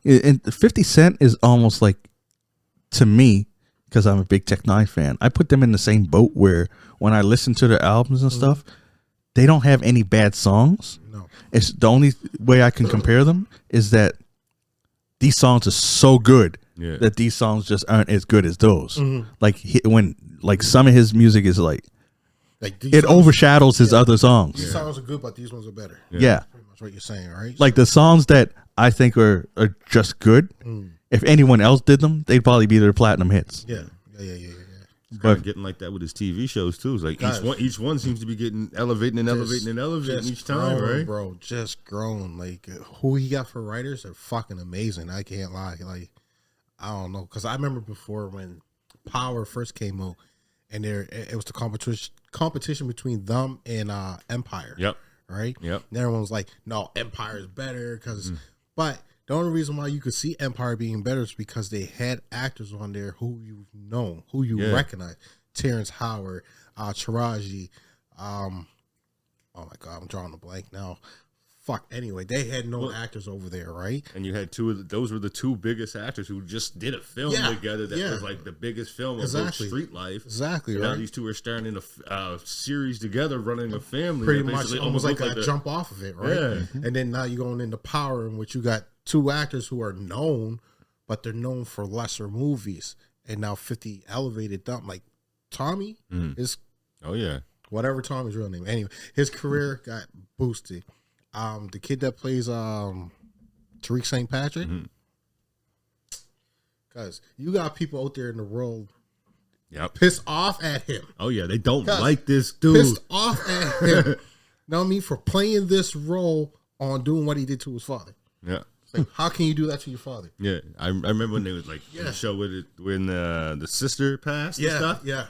And 50 Cent is almost like, to me, because I'm a big Tech 9 fan, I put them in the same boat where when I listen to their albums and stuff, they don't have any bad songs. No. It's the only way I can compare them is that these songs are so good that these songs just aren't as good as those. Like when some of his music is like it overshadows his other songs. These songs are good, but these ones are better. Yeah. Pretty much what you're saying, right? Like the songs that I think are just good. If anyone else did them, they'd probably be their platinum hits. Yeah. But getting like that with his TV shows too. It's like each one seems to be getting elevating each time, grown, right? Bro, just grown. Like who he got for writers are fucking amazing. I can't lie. Like I don't know, because I remember before when Power first came out, and it was the competition between them and Empire. Yep. Right. Yep. And everyone was like, "No, Empire is better." Because, but the only reason why you could see Empire being better is because they had actors on there who you know, who you recognize. Terrence Howard, Taraji. Oh my God, I'm drawing a blank now. Fuck. Anyway, they had no actors over there, right? And you had those were the two biggest actors who just did a film together that was like the biggest film of street life. Exactly, and right? Now these two are starring in a series together, running a family. Pretty much almost like a jump off of it, right? Yeah. And then now you're going into Power, in which you got two actors who are known, but they're known for lesser movies. And now 50 elevated them. Like Tommy is whatever Tommy's real name. Anyway, his career got boosted. The kid that plays Tariq St. Patrick, because you got people out there in the world pissed off at him. Oh yeah, they don't like this dude. Pissed off at him. Know what I mean? For playing this role on doing what he did to his father. Yeah. It's like, how can you do that to your father? Yeah, I remember when they was like Yeah. the show with it when the sister passed. And Yeah, stuff. yeah.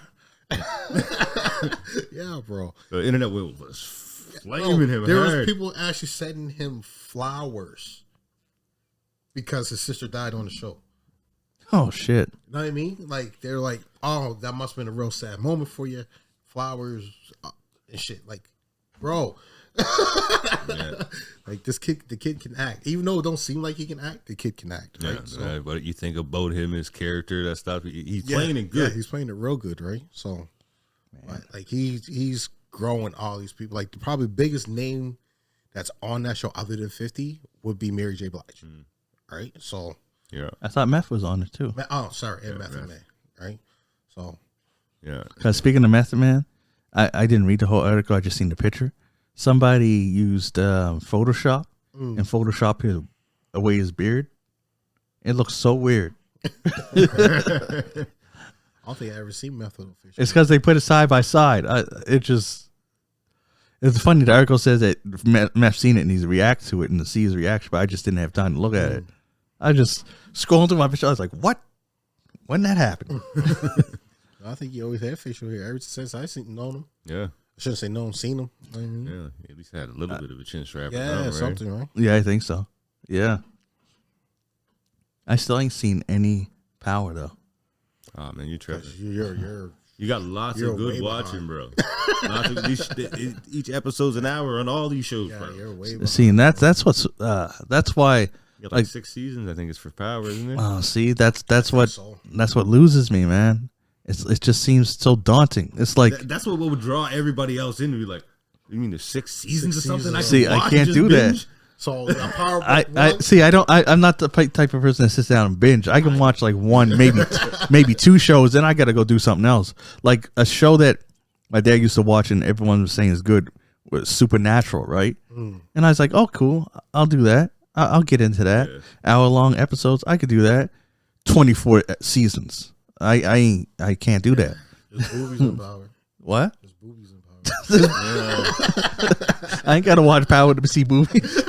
Yeah, bro. The internet was flaming him. There hard. was people actually sending him flowers because his sister died on the show. Oh shit. You know what I mean? Like they're like, oh, that must have been a real sad moment for you. Flowers and shit. Like, bro, Yeah. like the kid can act. Even though it don't seem like he can act, the kid can act. Right? Yeah, So, what you think about him, his character, that stuff? He's yeah, playing it good. Yeah, he's playing it real good, right? So, like he's growing all these people. Like the probably biggest name that's on that show other than 50 would be Mary J. Blige, right? So, Yeah, I thought Meth was on it too. oh, sorry, and Method Man, right? So, yeah. Because speaking of Method Man, I didn't read the whole article. I just seen the picture. Somebody used Photoshop and Photoshop away his beard. It looks so weird. I don't think I ever seen Method official. It's because they put it side by side. It's funny. The article says that Meth seen it and he's react to it and to see his reaction, but I just didn't have time to look at it. I just scrolled through my picture. I was like, what? When that happened? I think he always had facial hair ever since I known him. Yeah, I shouldn't say known, seen him. You know what I mean? yeah. At least had a little bit of a chin strap. Yeah, right? something, right? Yeah, I think so. Yeah. I still ain't seen any Power though. Oh man, you tripping. You're You got lots You're of good way watching, bro. Lots of, each episode's an hour on all these shows, yeah, bro. you're way behind. See, and that's why. You got like 6 seasons, I think it's for Power, isn't it? Oh, see, that's what So, loses me, man. It just seems so daunting. It's like, That's what would draw everybody else in to be like, you mean there's 6 seasons or 6 something? seasons. See, I can't do that. so a power. I see. I'm not the type of person that sits down and binge. I can watch like one, maybe two shows, then I got to go do something else. Like a show that my dad used to watch and everyone was saying is good was Supernatural, right? And I was like, oh, cool. I'll do that. I'll get into that. Yeah. Hour-long episodes. I could do that. 24 seasons. I can't do that. There's boobies in power. What? There's boobies in power. I ain't got to watch Power to see movies.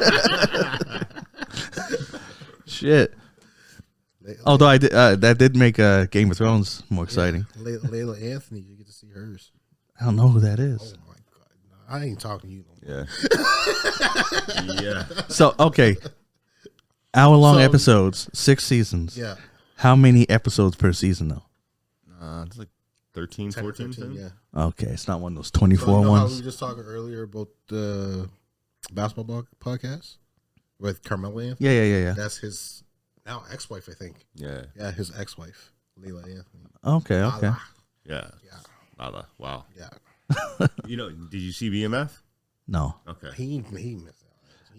Shit. Although I did, that did make Game of Thrones more exciting. Layla Anthony, you get to see hers. I don't know who that Oh is. my god, no, I ain't talking to you no more. Yeah. Yeah. So, okay. Hour-long So- episodes, 6 seasons. Yeah, How many episodes per season, though? It's like 13, 10 or 14, 13, yeah. Okay, it's not one of those So 24 you know how we ones. were just talking earlier about the basketball podcast with Carmelo Anthony? Yeah. That's his now ex-wife, I think. Yeah. Yeah, his ex-wife, Layla Anthony. Okay. Lala. Yeah. Yeah, Lala. Wow. yeah. You know, did you see BMF? No. Okay. He missed out.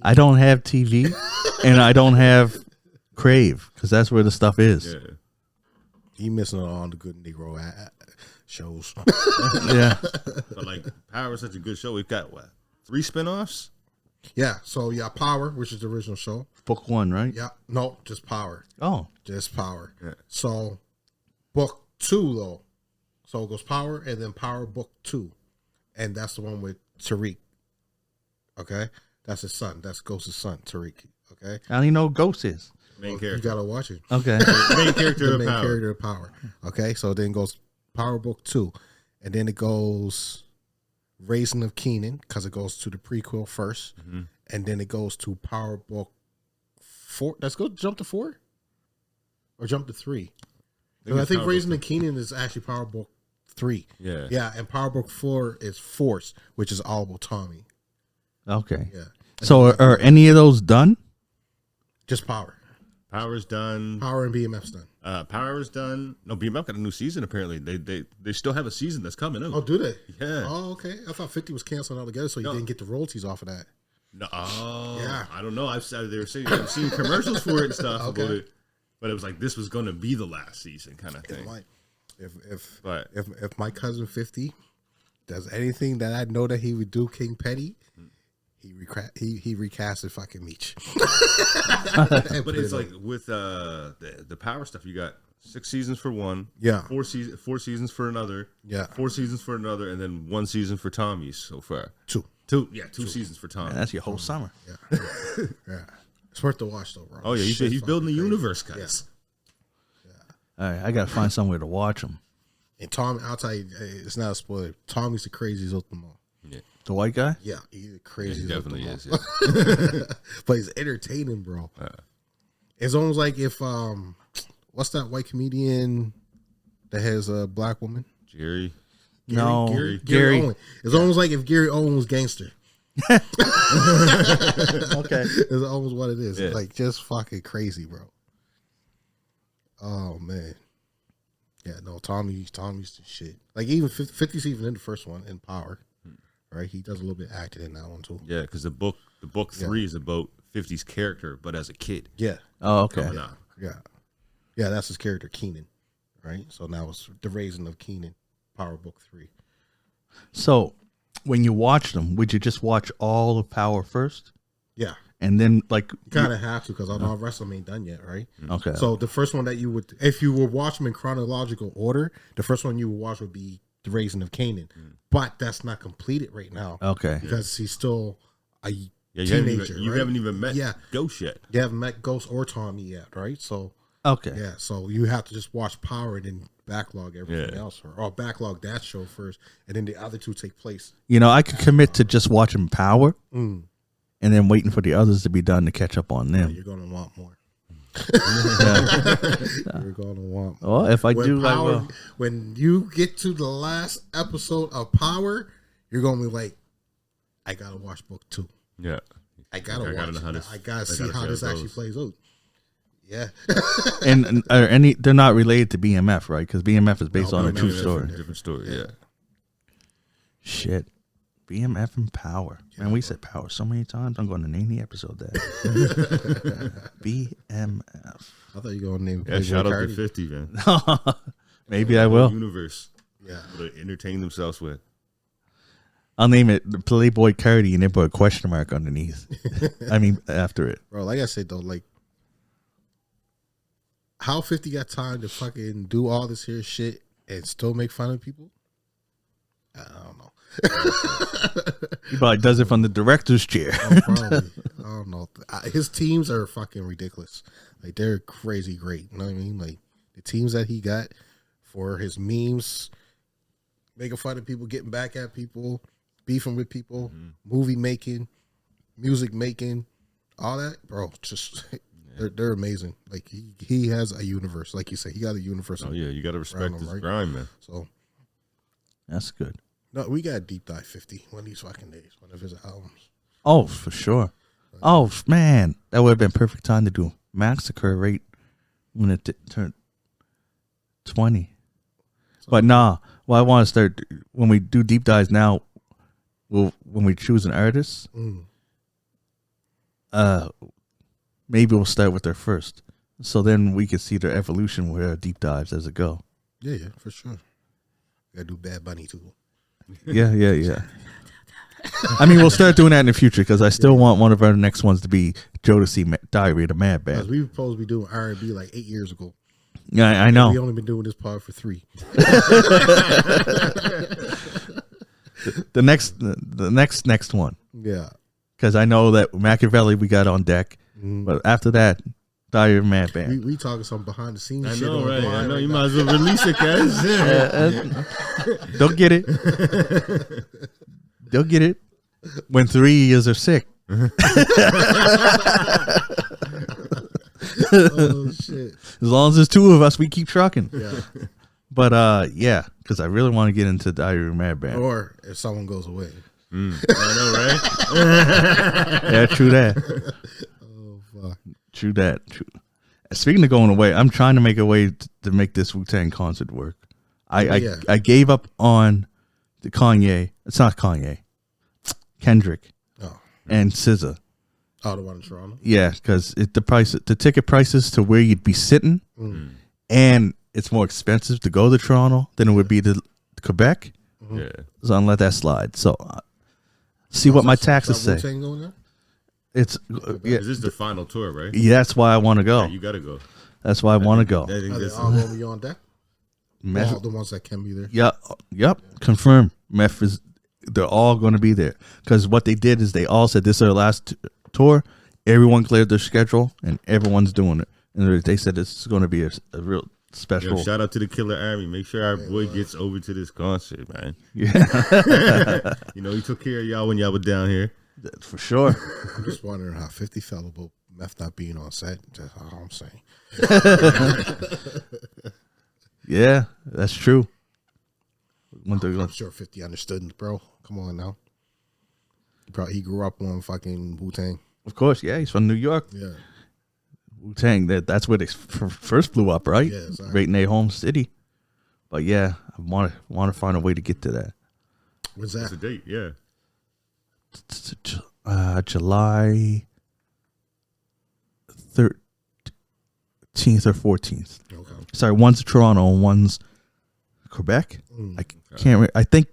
I don't have TV, and I don't have Crave, because that's where the stuff is. Yeah. He missing out on the good Negro shows. Yeah. But like, Power is such a good show. We've got what? 3 spinoffs? Yeah, so yeah, Power, which is the original show. Book 1, right? Yeah, no, just Power. Oh. Just Power. Yeah. So, book 2 though. So it goes Power and then Power book 2, and that's the one with Tariq. Okay, that's his son. That's Ghost's son, Tariq. Okay, I don't even know who Ghost is. Main you character. gotta watch it. Okay. Main character The of main Power. character of Power. Okay, so then goes Power book 2, and then it goes Raising of Kenan because it goes to the prequel first, and then it goes to Power book 4. Let's go jump to 4 or jump to 3. I think Raising of Kenan is actually Power book 3. Yeah. Yeah, and Power book 4 is Force, which is all about Tommy. Okay. Yeah, So are any of those done? just Power. Power's done. Power and BMF's done. Power's done. No, BMF got a new season apparently. They still have a season that's coming out. Oh, do they? Yeah. Oh, okay. I thought 50 was canceled altogether, so you No. didn't get the royalties off of that. No, oh, Yeah. I don't know. I've seen commercials for it and stuff Okay. about it, but it was like this was going to be the last season kind of It thing. might. If But if my cousin 50 does anything that I know that he would do, King Petty, he recasted fucking Meech. but it's like with the Power stuff, you got 6 seasons for one, Yeah. 4 seasons for another, Yeah. 4 seasons for another, and then 1 season for Tommy's so far. 2. 2 seasons for Tommy. That's your whole summer. Yeah. Yeah. It's worth the watch though, bro. Oh yeah, Shit's he's building the fucking universe, crazy. guys. All right, I gotta find somewhere to watch them. And Tom, I'll tell you, it's not a spoiler. Tommy's the craziest of them all. Yeah, The white guy? Yeah, he's the he craziest. definitely of is. them Yeah. all. But he's entertaining, bro. It's almost like if what's that white comedian that has a black woman? Jerry. No, Gary Owen. It's almost like if Gary Owen was gangster. Okay. It's almost what it is. Yeah. Like just fucking crazy, bro. Oh man. Yeah, no, Tommy's the shit. Like even 50's even in the first one in Power. Right? He does a little bit acting in that one too. Yeah, because the book 3 is about 50's character, but as a kid. Yeah. Oh, okay. Coming up. Yeah. Yeah, that's his character, Keenan. Right? So now it's the raising of Keenan, Power Book 3. So, when you watch them, would you just watch all of Power first, Yeah. and then like? You kind of have to because all the rest of them ain't done yet, right? Okay. So the first one that you would, if you would watch them in chronological order, the first one you would watch would be the raising of Canaan. But that's not completed right now. Okay. Because he's still a Yeah, teenager. you right? haven't even met Yeah. Ghost yet. You haven't met Ghost or Tommy yet, right? So Okay. yeah, so you have to just watch Power and then backlog everything Yeah. else, or backlog that show first, and then the other two take place. You know, I could commit to just watching Power, Mm. and then waiting for the others to be done to catch up on them. You're gonna want more. Yeah. You're gonna want more. Well, if I When do, I Power, will. when you get to the last episode of Power, you're gonna be like, I gotta watch book 2. Yeah. I gotta I watch gotta it. know how now. this- I gotta I see gotta how see this how it actually goes. plays out. Yeah. And are any? They're not related to BMF, right? Because BMF is based No, on a BMF true is story. Different story. Yeah. Shit. BMF and Power. Man, we said Power so many times. I'm going to name the episode that. BMF. I thought you were gonna name Yeah. Payboi Shout out Carti. to 50, man. Maybe I will. Universe. Yeah. To entertain themselves with. I'll name it the Playboi Carti and then put a question mark underneath. I mean, after it. Bro, like I said though, like how 50 got time to fucking do all this here shit and still make fun of people? I don't know. He probably does it from the director's chair. Probably. I don't know. His teams are fucking ridiculous. Like they're crazy great. You know what I mean? Like the teams that he got for his memes, making fun of people, getting back at people, beefing with people, movie making, music making, all that, bro. Just they're amazing. Like he has a universe. Like you say, he got a universe. Oh, yeah. You got to respect him, his right? grind, man. So That's good. no, we got deep dive 50 one of these fucking days, one of his albums. Oh, for sure. Oh, man. That would have been perfect time to do Massacre right when it turned 20. But nah, well, I want to start, when we do deep dives now, when we choose an artist, maybe we'll start with their first. So then we can see their evolution with our deep dives as it go. Yeah, for sure. Gotta do Bad Bunny too. Yeah. I mean, we'll start doing that in the future because I still want one of our next ones to be Jodeci Diary of the Mad Because Band. we were supposed to be doing R&B like 8 years ago. Yeah, I know. We only been doing this pod for 3. The next one, Yeah. because I know that Machiavelli we got on deck, but after that, Diary of a Mad Band. We talking some behind the scenes I shit. know, on right? the I line know. right You now. might as well release it, guys. Don't get it. They'll get it when 3 years are sick. Oh shit. As long as there's 2 of us, we keep trucking. Yeah. But yeah, because I really want to get into Diary of a Mad Band. Or if someone goes away. I know, right? Yeah, true that. Oh fuck. True that. True. Speaking of going away, I'm trying to make a way to make this Wu-Tang concert work. Yeah. I gave up on the Kanye. It's not Kanye. Kendrick Oh. and SZA. Oh, the one in Toronto. Yeah, because the ticket prices to where you'd be sitting, and it's more expensive to go to Toronto than it would be to Quebec. Yeah. So I'm gonna let that slide. So see what my taxes say. Wu-Tang going there? It's yeah, Is this the final tour, right? yeah, that's why I want to go. Yeah, you got to go. That's why I want to go. I think Are they this all going to be on deck? Meth- All the ones that can be there. Yep. Confirm. Meth is. They're all going to be there because what they did is they all said this is our last tour. everyone cleared their schedule and everyone's doing it. And they said this is going to be a real special. Yo, shout out to the Killer Army. Make sure our boy gets over to this concert, man. Yeah, You know, he took care of y'all when y'all were down here. for sure. I'm just wondering how 50 felt about Meth not being on set. That's all I'm saying. Yeah, that's true. I'm sure 50 understood, bro. Come on now. He grew up on fucking Wu-Tang. Of course, yeah, he's from New York. Yeah. Wu-Tang, that's where they first blew up, right? Yeah, exactly. Right in their home city. But yeah, I want to find a way to get to that. When's What's that? the date? Yeah. July 13th or 14th. Okay. Sorry, one's Toronto and one's Quebec. I can't. I think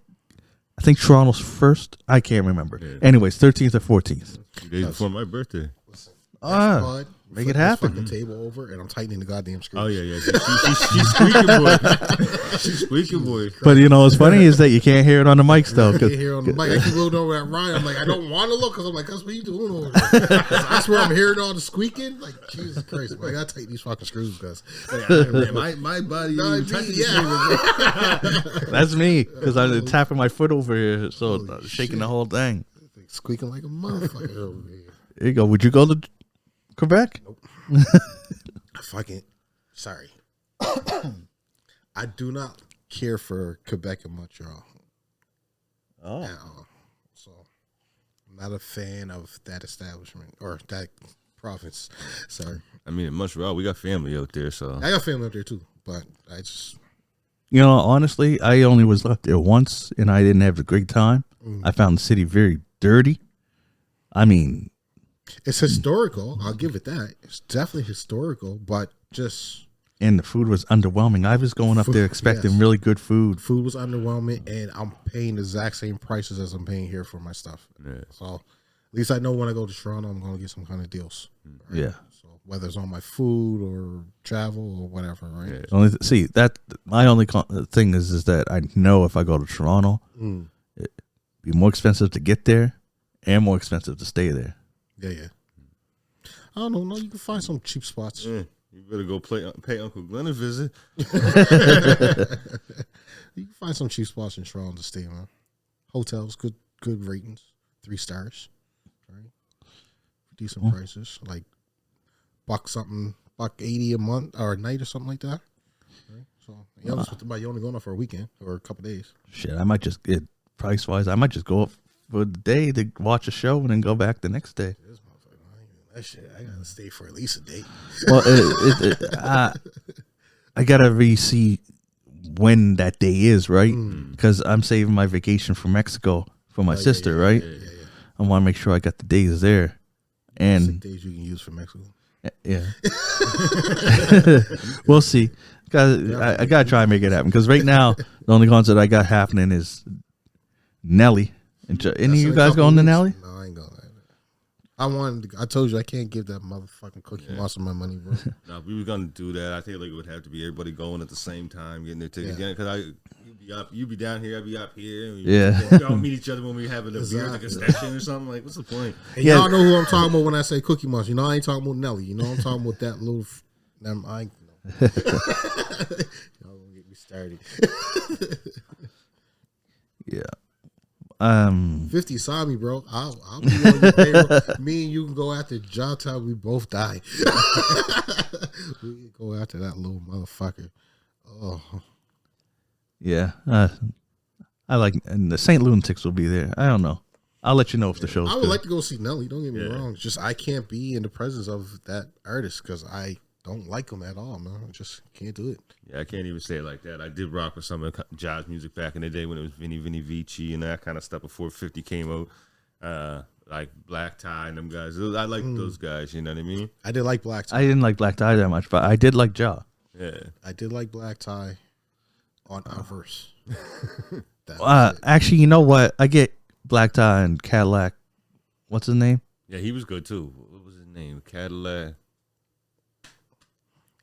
Toronto's first. I can't remember. Yeah. Anyways, 13th or 14th. 2 days before my birthday. Bud, Make it flip this happen. fucking table over, and I'm tightening the goddamn screws. Oh, yeah. She's squeaking, boy. She's squeaking, boy. But you know what's funny is that you can't hear it on the mics though. I 'cause- can hear on the mic. I keep looking over at Ryan. I'm like, I don't want to look because I'm like, that's what you doing over there. I swear I'm hearing all the squeaking. Like, Jesus Christ, man, I gotta tighten these fucking screws because My body No, ain't me, touching yeah. That's me because I'm tapping my foot over here, so shaking the whole thing. squeaking like a motherfucker over here. There you go. Would you go to Quebec? Fucking sorry. I do not care for Quebec and Montreal Oh, at all. So I'm not a fan of that establishment or that province. Sorry. I mean, in Montreal, we got family out there, so. I got family up there too, but I just you know, honestly, I only was left there once, and I didn't have a great time. I found the city very dirty. I mean, it's historical. I'll give it that. It's definitely historical, but just and the food was underwhelming. I was going up there expecting yes. really good food. food was underwhelming, and I'm paying the exact same prices as I'm paying here for my stuff. Yeah. So at least I know when I go to Toronto, I'm going to get some kind of deals. Right? Yeah. So whether it's on my food or travel or whatever, right? Yeah. See that my only thing is that I know if I go to Toronto, it'd be more expensive to get there and more expensive to stay there. Yeah. I don't know. No, you can find some cheap spots. Yeah. You better go pay Uncle Glenn a visit. You can find some cheap spots in Toronto to stay, man. Hotels, good ratings, 3 stars, right? Decent prices, like $1.80 a month or a night or something like that. Right? So you only going up for a weekend or a couple days. Shit, I might just get price wise. I might just go up for the day to watch a show and then go back the next day. This motherfucker, I ain't doing that shit. I gotta stay for at least a day. Well, I gotta see when that day is, right? Because I'm saving my vacation for Mexico for my sister, right? Yeah. I want to make sure I got the days there, Sick and days you can use for Mexico. yeah, we'll see. I gotta try and make it happen because right now the only concert I got happening is Nelly. Any of you guys going to Nelly? No, I ain't going. I told you I can't give that motherfucking Cookie Monster my money, bro. No, we were gonna do that. I think like it would have to be everybody going at the same time, getting their ticket again. Because you be down here, I be up here. Yeah. We all meet each other when we having a beer at the concession or something. Like, what's the point? And y'all know who I'm talking about when I say Cookie Monster. You know I ain't talking about Nelly. You know I'm talking about that little. I ain't. Y'all gonna get me started. Yeah. 50 saw me, bro. I'll be on your payroll. Me and you can go after job time. We both die. We can go after that little motherfucker. Oh, Yeah. I like, and the St. Lunatics will be there. I don't know. I'll let you know if the show's I would good. like to go see Nelly. Don't get me wrong. It's just I can't be in the presence of that artist because I don't like him at all, man. I just can't do it. Yeah, I can't even say it like that. I did rock with some of Jazz music back in the day when it was Vinny Vici and that kind of stuff before 50 came out. Like Black Tie and them guys. I like those guys, you know what I mean? I did like Black Tie. I didn't like Black Tie that much, but I did like Ja. Yeah. I did like Black Tie on our verse. That was it. Actually, you know what? I get Black Tie and Cadillac. What's his name? Yeah, he was good too. What was his name? Cadillac.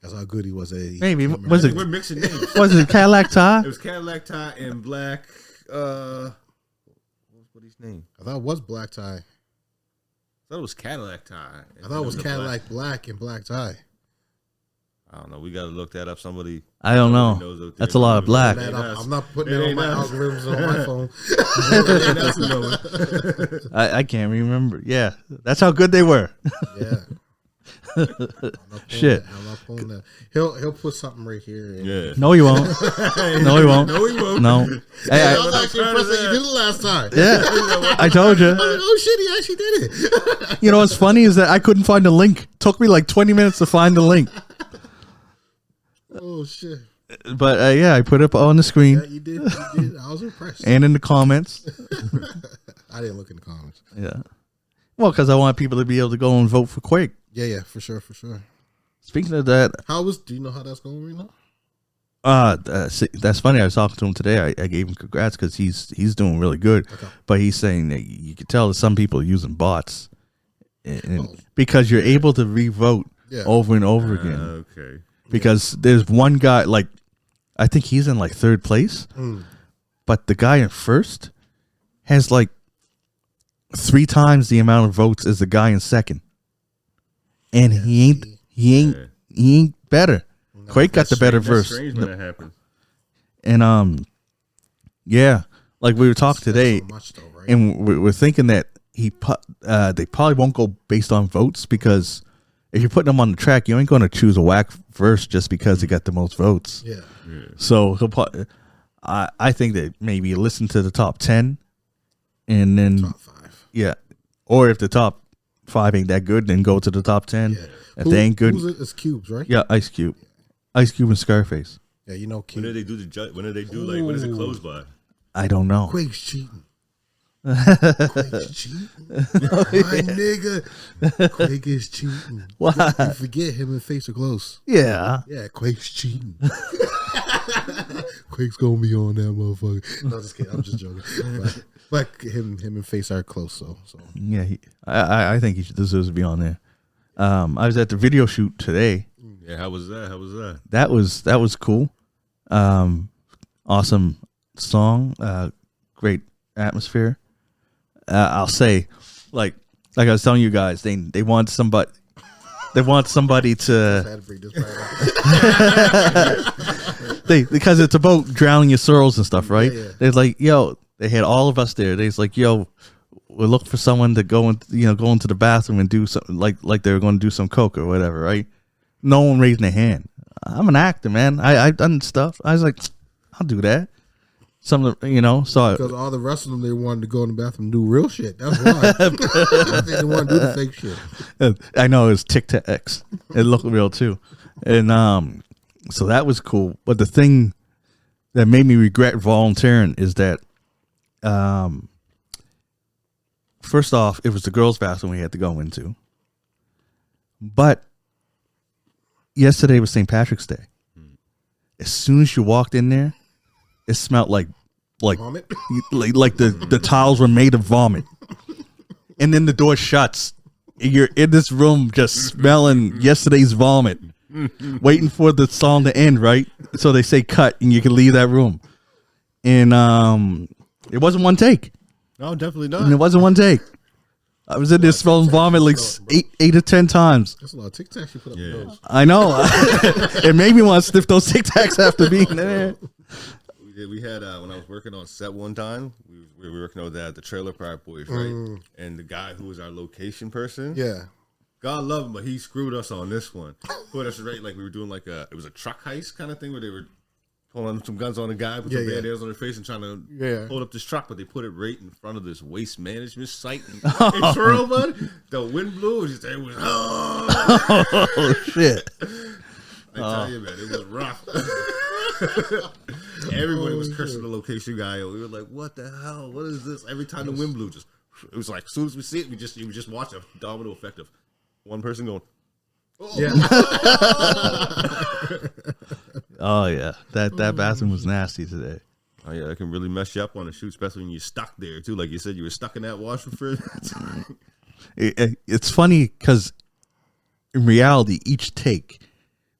That's how good he was. Maybe was it We're mixing names. was it Cadillac Tie? It was Cadillac Tie and Black. What was his name? I thought it was Black Tie. thought it was Cadillac tie. I thought it was Cadillac black and black tie. I don't know. We got to look that up. Somebody. I don't know. Knows That's a lot of black. I'm not putting it on my algorithms on my phone. I can't remember. Yeah, that's how good they were. Yeah. Shit. I'm not pulling that. He'll put something right here. Yeah. No, he won't. No, he won't. No, he won't. No. Hey, I was actually impressed that you did it last time. Yeah, I told you. I was like, oh shit, he actually did it. You know what's funny is that I couldn't find the link. Took me like 20 minutes to find the link. Oh shit. But yeah, I put it up on the screen. Yeah, you did. You did. I was impressed. And in the comments. I didn't look in the comments. Yeah. Well, because I want people to be able to go and vote for Quake. Yeah, for sure. Speaking of that, do you know how that's going right now? that's funny. I was talking to him today. I gave him congrats because he's doing really good. Okay. But he's saying that you can tell that some people are using bots, because you're able to re-vote over and over again. Okay. Because there's one guy, like, I think he's in like third place, but the guy in first has like 3 times the amount of votes as the guy in second, and he ain't better. No, Quake got the better verse. Strange when that happens. And yeah, like we were talking today, so much though, right? And we're thinking that they probably won't go based on votes, because if you're putting them on the track, you ain't going to choose a whack verse just because he got the most votes. Yeah. So he'll probably, I think that maybe listen to the top 10, and then top 5. Yeah, or if the top 5 ain't that good, then go to the top 10. Yeah. If they ain't good, it's Cubes, right? Yeah, Ice Cube, Ice Cube and Scarface. Yeah, you know, Cube. When do they do like when is it closed by? I don't know. Quake's cheating. Quake's cheating. My nigga. Quake is cheating. Why? You forget him and Face are close. Yeah. Yeah, Quake's cheating. Quake's gonna be on that motherfucker. No, just kidding. I'm just joking. But him and Face are close, so. Yeah, I think he deserves to be on there. I was at the video shoot today. Yeah, how was that? That was cool. Awesome song. Great atmosphere. I'll say, like I was telling you guys, they want somebody. They want somebody to. Because it's about drowning your sorrows and stuff, right? Yeah. They're like, yo, they had all of us there. They're like, yo, we're looking for someone to go into the bathroom and do something like they were going to do some coke or whatever, right? No one raising their hand. I'm an actor, man. I've done stuff. I was like, I'll do that. So because all the rest of them, they wanted to go in the bathroom and do real shit. That's why. They didn't want to do the fake shit. I know, it was Tic Tacs. It looked real too, and so that was cool. But the thing that made me regret volunteering is that, first off, it was the girls' bathroom we had to go into. But yesterday was St. Patrick's Day. As soon as you walked in there, it smelled like vomit? like the tiles were made of vomit. And then the door shuts. You're in this room just smelling yesterday's vomit, waiting for the song to end, right? So they say cut and you can leave that room. And it wasn't one take. No, definitely not. And it wasn't one take. I was in there smelling vomit like 8 or 10 times. That's a lot of Tic Tacs you put up your nose. I know. It made me want to sniff those Tic Tacs after being there. We had when I was working on set one time, we were working on the Trailer Park Boys, right? And the guy who was our location person, God love him, but he screwed us on this one. Put us right, like we were doing it was a truck heist kind of thing where they were pulling some guns on a guy with some band-aids on their face and trying to hold up this truck, but they put it right in front of this waste management site in Truro, bud. The wind blew, it was oh shit. I tell you, man, it was rough. Everybody was cursing the location guy. We were like, "What the hell? What is this?" Every time the wind blew, it was like as soon as we see it, you would just watch a domino effect of one person going, "Oh, yeah." Oh yeah, that bathroom was nasty today. Oh yeah, that can really mess you up on a shoot, especially when you're stuck there too. Like you said, you were stuck in that washroom for. It's funny because in reality, each take,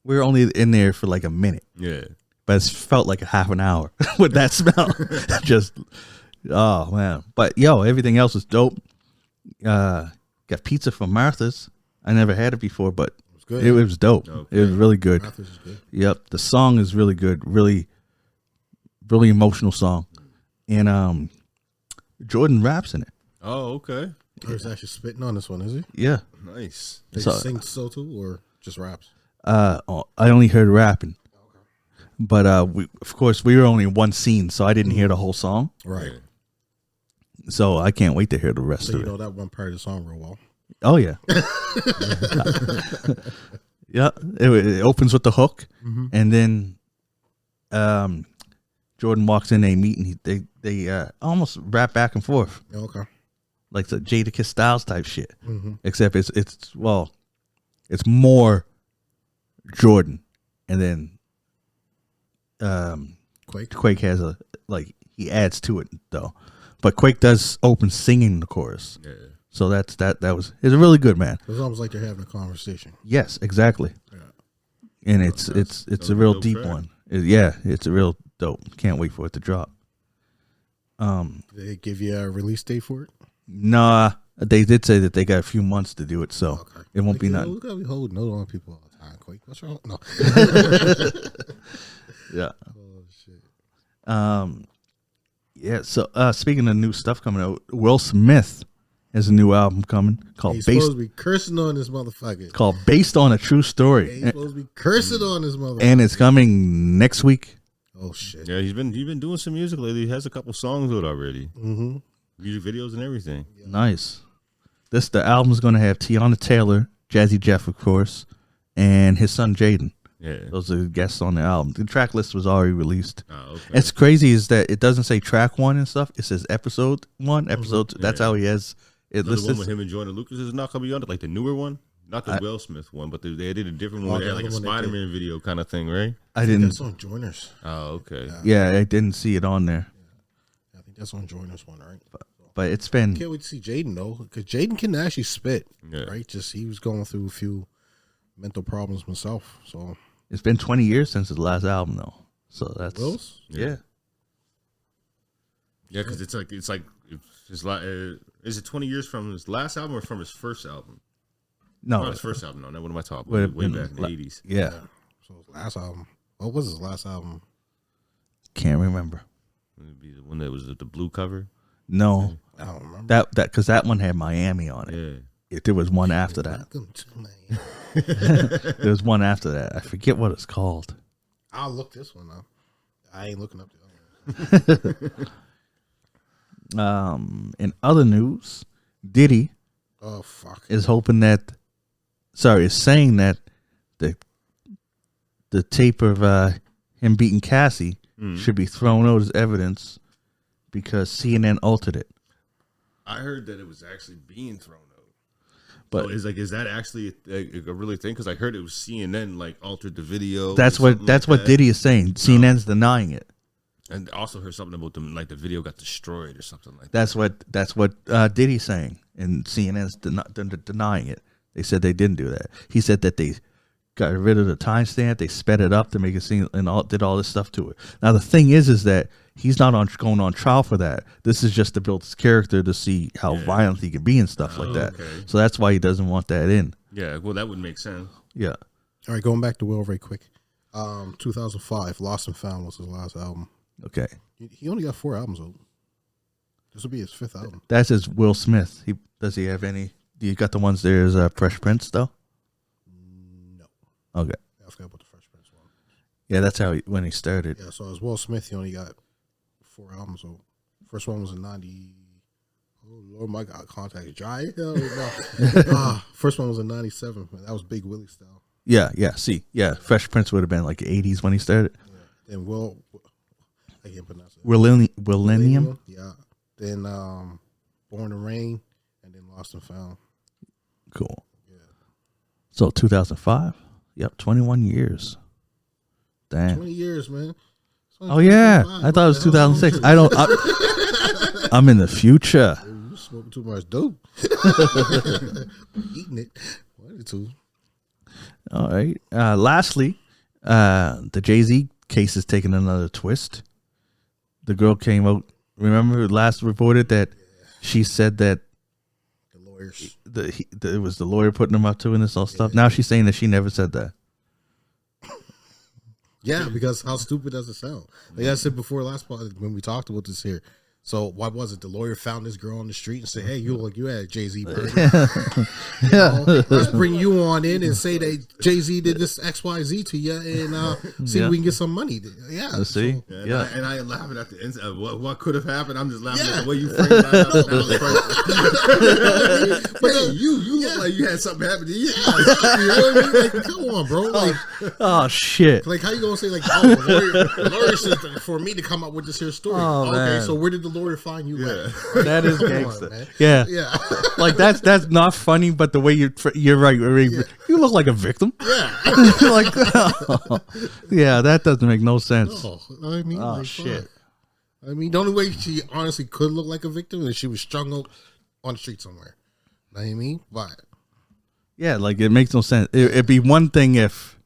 we were only in there for like a minute. Yeah. But it felt like a half an hour with that smell. Just, oh man. But yo, everything else was dope. Got Got pizza from Martha's. I never had it before, but It's good. it was dope. Okay. It was really good. Mathis is good. Yep, the song is really good. Really, really emotional song, and Jordan raps in it. Oh, okay. He's actually spitting on this one, is he? Yeah. Nice. They So- sing so too, or just raps? I only heard rapping, but of course we were only in one scene, so I didn't hear the whole song. Right. So I can't wait to hear the rest So of you it. know that one part of the song real well. Oh yeah, yeah. It opens with the hook, and then Jordan walks in. They meet, and they almost rap back and forth, Yeah, okay. like the Jadakiss Styles type shit. Mm-hmm. Except it's more Jordan, and then Quake has he adds to it though, but Quake does open singing the chorus. Yeah. So it's really good, man. It's almost like they're having a conversation. Yes, exactly. Yeah. And it's a real dope deep track. one. It's a real dope. Can't wait for it to drop. Did they give you a release date for it? Nah, they did say that they got a few months to do it, so Okay. it won't be We nothing. gotta be holding note on people all the time. Quake, what's wrong? No. Yeah. Oh shit. Yeah. So speaking of new stuff coming out, Will Smith has a new album coming called He's Based supposed to be cursing on this motherfucker. Based on a True He's Story, supposed to be cursing on this motherfucker. and it's coming next week. Oh shit. Yeah, he's been doing some music lately. He has a couple songs out already. Mm-hmm. Music videos and everything. Nice. The album's going to have Tiana Taylor, Jazzy Jeff, of course, and his son Jaden. Yeah. Those are the guests on the album. The track list was already released. Oh, okay. It's crazy is that it doesn't say track 1 and stuff. It says episode 1, episode 2. That's Yeah. how he has it So the one listed. with him and Jordan Lucas is not gonna be on it, like the newer one, not the Will Smith one, but they did a different one. Oh, They had the like a other one they did. Spider-Man video kind of thing, right? I didn't. That's on Joiners. Oh, okay. Yeah, I didn't see it on there. I think that's on Joiners one, right? But it's been. Can't wait to see Jaden though, because Jaden can actually spit. Yeah. Right? Just he was going through a few mental problems himself. So It's been 20 years since his last album, though. So that's. Will's? Yeah. Yeah, because it's like is it 20 years from his last album or from his first album? No. Not his first album. No, what am I talking Would about? have Way been back in the 80s. Yeah. So his last album. What was his last album? Can't remember. It'd be the one that was the blue cover. No. I don't remember. Because that one had Miami on it. Yeah. There was one after that. Welcome to my- There was one after that. I forget what it's called. I'll look this one up. I ain't looking up the other one. In other news, Diddy Oh fuck. is saying that the tape of him beating Cassie should be thrown out as evidence because CNN altered it. I heard that it was actually being thrown out. But So is that actually a really thing? Because I heard it was CNN like altered the video. that's or what something like that. Diddy is saying. CNN's denying it. And also heard something about them like the video got destroyed or something like that. That's what Diddy's saying, and CNN's denying it. They said they didn't do that. He said that they got rid of the timestamp, they sped it up to make it seem, and did all this stuff to it. Now the thing is that he's not going on trial for that. This is just to build his character to see how violent he can be and stuff like that. Okay. So that's why he doesn't want that in. Yeah, well, that would make sense. Yeah. All right, going back to Will very quick. 2005, Lost and Found was his last album. Okay. He only got 4 albums out. This will be his 5th album. That's his Will Smith. Does he have any? Do you got the ones there's Fresh Prince though? No. Okay. I forgot about the Fresh Prince one. Yeah, that's how when he started. Yeah, so as Will Smith, he only got 4 albums. So first one was in 90. Oh Lord, my God, contact dry. Hell no. First one was in 97. That was Big Willie style. Yeah. See, yeah, Fresh Prince would have been like 80s when he started. Then Will, I can't pronounce it. Millennium. Yeah. Then Born to Rain, and then Lost and Found. Cool. Yeah. So 2005. Yep, 21 years. Damn. 20 years, man. It's only Oh yeah, 25. I thought it was What the hell is 2006. wrong with I don't. I'm in the future. you? You smoking too much dope. Eating it. One or two. All right. Lastly, the Jay-Z case is taking another twist. The girl came out. Remember, last reported that she said that The lawyers. it was the lawyer putting him up to and this all stuff. Now she's saying that she never said that. Yeah, because how stupid does it sound? Like I said before last part when we talked about this here. So what was it? The lawyer found this girl on the street and said, "Hey, you look, you had a Jay-Z party. Let's bring you on in and say that Jay-Z did this XYZ to you and see if we can get some money." Yeah, Let's see. And I ain't laughing at the inside. What could have happened? I'm just laughing at the way you framed that up. But hey, you look like you had something happen to you. You know what I mean? Like, come on, bro. Like, oh shit! Like, how you gonna say like, oh, the lawyer said for me to come up with this here story? Oh, okay, man. so where did the lawyer find you? Yeah. At? That is Come gangster. on, man. Yeah, Yeah. like that's not funny, but the way you're right. You look like a victim. Yeah. Like, yeah, that doesn't make no sense. No, I mean, Oh like, shit! fuck. I mean, the only way she honestly could look like a victim is she was strung up on the street somewhere. Know what I mean? But Yeah, like it makes no sense. It'd be one thing if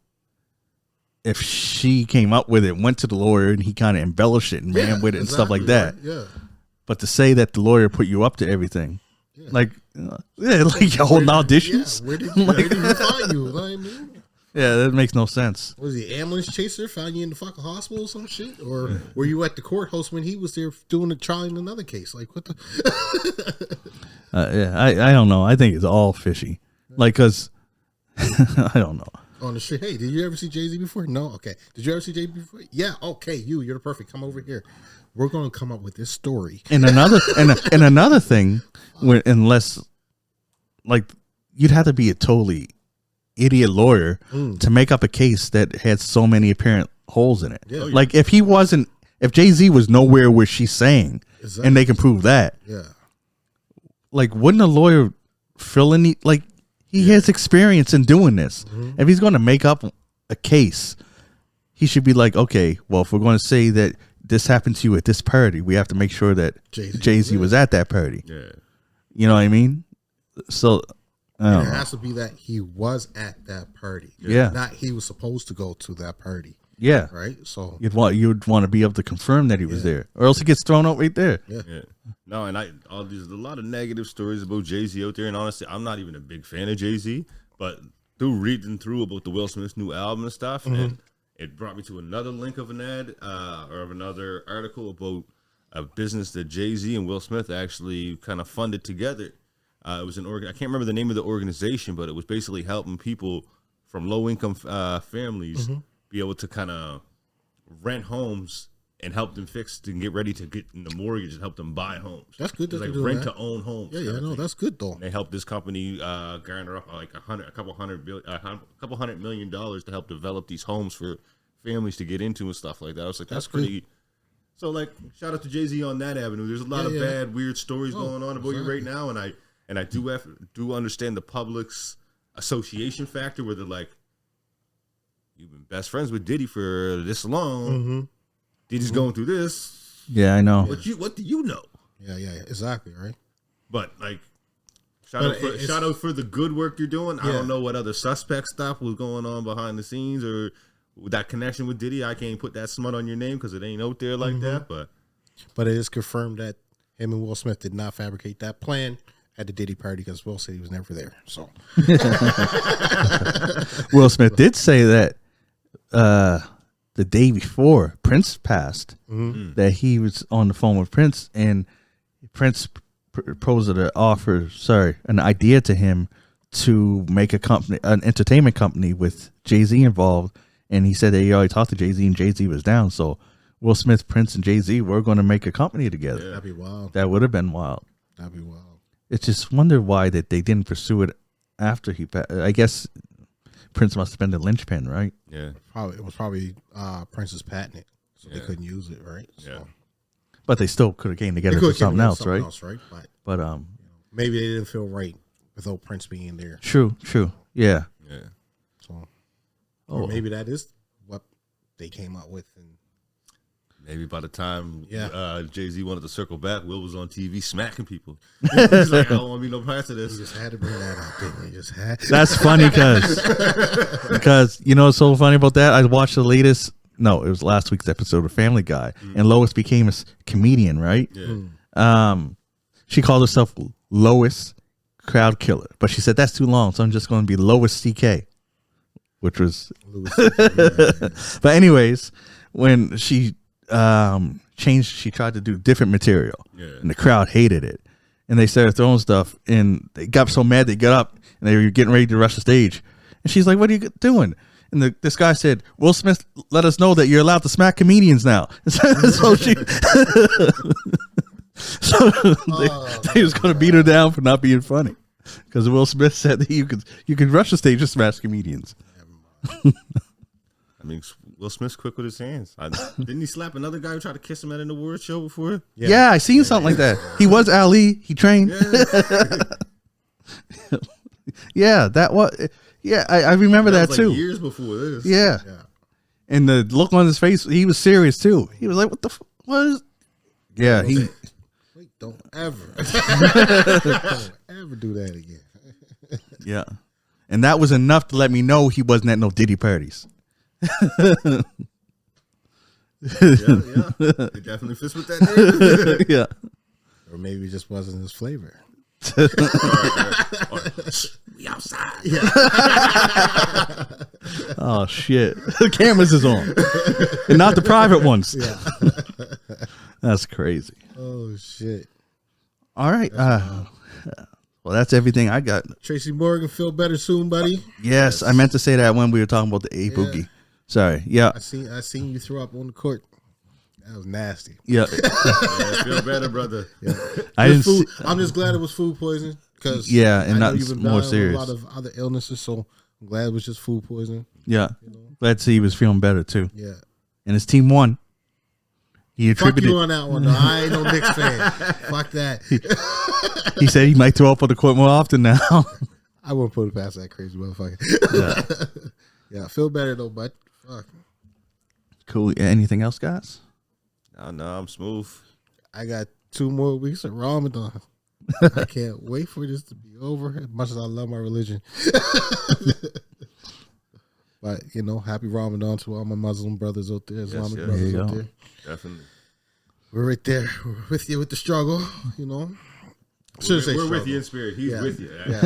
she came up with it, went to the lawyer, and he kind of embellished it and ran with it and stuff like that. Right? Yeah. But to say that the lawyer put you up to everything, like you're holding auditions. Yeah, where did you find you? Know what I mean? Yeah, that makes no sense. Was he an ambulance chaser? Found you in the fucking hospital or some shit? Or were you at the courthouse when he was there doing a trial in another case? Like, what the? Yeah, I don't know. I think it's all fishy. Like, cause I don't know. On the street. Hey, did you ever see Jay-Z before? No. Okay. Did you ever see Jay-Z before? Yeah. Okay. You're the perfect. Come over here. We're going to come up with this story. And another thing, unless like you'd have to be a totally idiot lawyer to make up a case that had so many apparent holes in it. Yeah. Like if Jay-Z was nowhere where she's saying, Exactly. and they can prove that, Yeah. like wouldn't a lawyer fill in like he has experience in doing this? If he's going to make up a case, he should be like, okay, well, if we're going to say that this happened to you at this party, we have to make sure that Jay-Z was at that party. Yeah. You know what I mean? So I don't It know. has to be that he was at that party. Yeah. Not he was supposed to go to that party. Yeah. Right? So, You'd want to be able to confirm that he was there, or else he gets thrown out right there. yeah. Yeah. No, and there's a lot of negative stories about Jay-Z out there, and honestly, I'm not even a big fan of Jay-Z, but through reading through about the Will Smith's new album and stuff, and it brought me to another link of an ad or of another article about a business that Jay-Z and Will Smith actually kind of funded together. It was I can't remember the name of the organization, but it was basically helping people from low-income families be able to kind of rent homes and help them and get ready to get in the mortgage and help them buy homes. That's good that It's like they're doing rent that. to own homes. Yeah, no, that's good though. And they helped this company garner up like a couple $100 million to help develop these homes for families to get into and stuff like that. I was like, that's pretty. So like, shout out to Jay-Z on that avenue. There's a lot of bad, weird stories going on about you right now, and I do understand the public's association factor where they're like, you've been best friends with Diddy for this long. Diddy's going through this. Yeah, I know. What do you know? Yeah, exactly, right? But like, shout out for the good work you're doing. I don't know what other suspect stuff was going on behind the scenes or with that connection with Diddy. I can't put that smut on your name because it ain't out there like that. But it is confirmed that him and Will Smith did not fabricate that plan at the Diddy party because Will said he was never there. So Will Smith did say that the day before Prince passed, that he was on the phone with Prince, and Prince proposed an idea to him to make an entertainment company with Jay-Z involved, and he said that he already talked to Jay-Z, and Jay-Z was down. So Will Smith, Prince, and Jay-Z were going to make a company together. that'd be wild. That would have been wild. That'd be wild. It's just wonder why that they didn't pursue it after he passed. I guess Prince must have been the linchpin, right? yeah, It was probably Prince's patent, so they couldn't use it, right? So, yeah. But they still could have came together for something else, right? But maybe they didn't feel right without Prince being there. true, yeah. Yeah. So, Oh. or maybe that is what they came up with. And Maybe by the time Jay-Z wanted to circle back, Will was on TV smacking people. He's like, I don't want to be no part of you this. just had to bring that up, didn't you? Just had. That's funny because you know what's so funny about that? I watched the latest. No, it was last week's episode of Family Guy, and Lois became a comedian, right? Yeah. She called herself Lois crowd killer. But she said that's too long, so I'm just going to be Lois CK, which was. But anyways, when she changed, she tried to do different material, and the crowd hated it, and they started throwing stuff, and they got so mad they got up and they were getting ready to rush the stage, and she's like, "What are you doing?" And this guy said, "Will Smith let us know that you're allowed to smack comedians now." So she, they was going to beat her down for not being funny, because Will Smith said that you could rush the stage and smash comedians. I mean, Will Smith's quick with his hands. Didn't he slap another guy who tried to kiss him at an award show before? Yeah, I seen something like that. He was Ali. He trained. Yeah, that was. Yeah, I remember that was too. Like years before this. Yeah. And the look on his face, he was serious too. He was like, "What the? What is?" Yeah, he. Wait, don't ever do that again. Yeah, and that was enough to let me know he wasn't at no Diddy parties. Yeah. It definitely fits with that name. Yeah. Or maybe it just wasn't his flavor. Or, we outside. Yeah. Oh shit! The cameras is on, and not the private ones. Yeah. That's crazy. Oh shit! All right. Well, that's everything I got. Tracy Morgan, feel better soon, buddy. Yes, I meant to say that when we were talking about the A Boogie. Sorry. Yeah. I seen you throw up on the court. That was nasty. Yeah. Yeah, feel better, brother. Yeah. I didn't. I'm just glad it was food poisoning, because and I know not you've been more dying serious. with a lot of other illnesses, so I'm glad it was just food poisoning. Yeah. Glad to see he was feeling better too. Yeah. And his team won. He Fuck attributed. you on that one, though. I ain't no Knicks fan. Fuck that. He said he might throw up on the court more often now. I wouldn't put it past that crazy motherfucker. Yeah. Yeah, feel better though, bud. Fuck. Cool. Anything else, guys? No, I'm smooth. I got 2 more weeks of Ramadan. I can't wait for this to be over, as much as I love my religion. But, happy Ramadan to all my Muslim brothers out there, Islamic brothers out there. Definitely. We're right there. We're with you with the struggle, We're struggle. with you in spirit. He's with you. Yeah,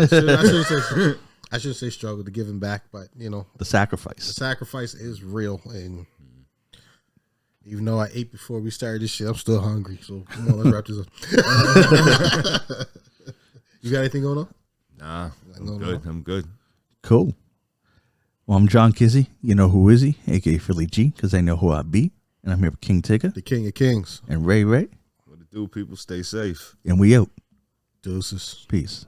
I should say struggle, to giving back, but, The sacrifice. the sacrifice is real. And even though I ate before we started this shit, I'm still hungry. So come on, let's wrap this up. You got anything going on? Nah, I'm good. Cool. Well, I'm John Kizzy. You know who is he? A.K.A. Philly G, because I know who I be. And I'm here with King Tigger. The King of Kings. And Ray. What to do, people? Stay safe. And we out. Deuces. Peace.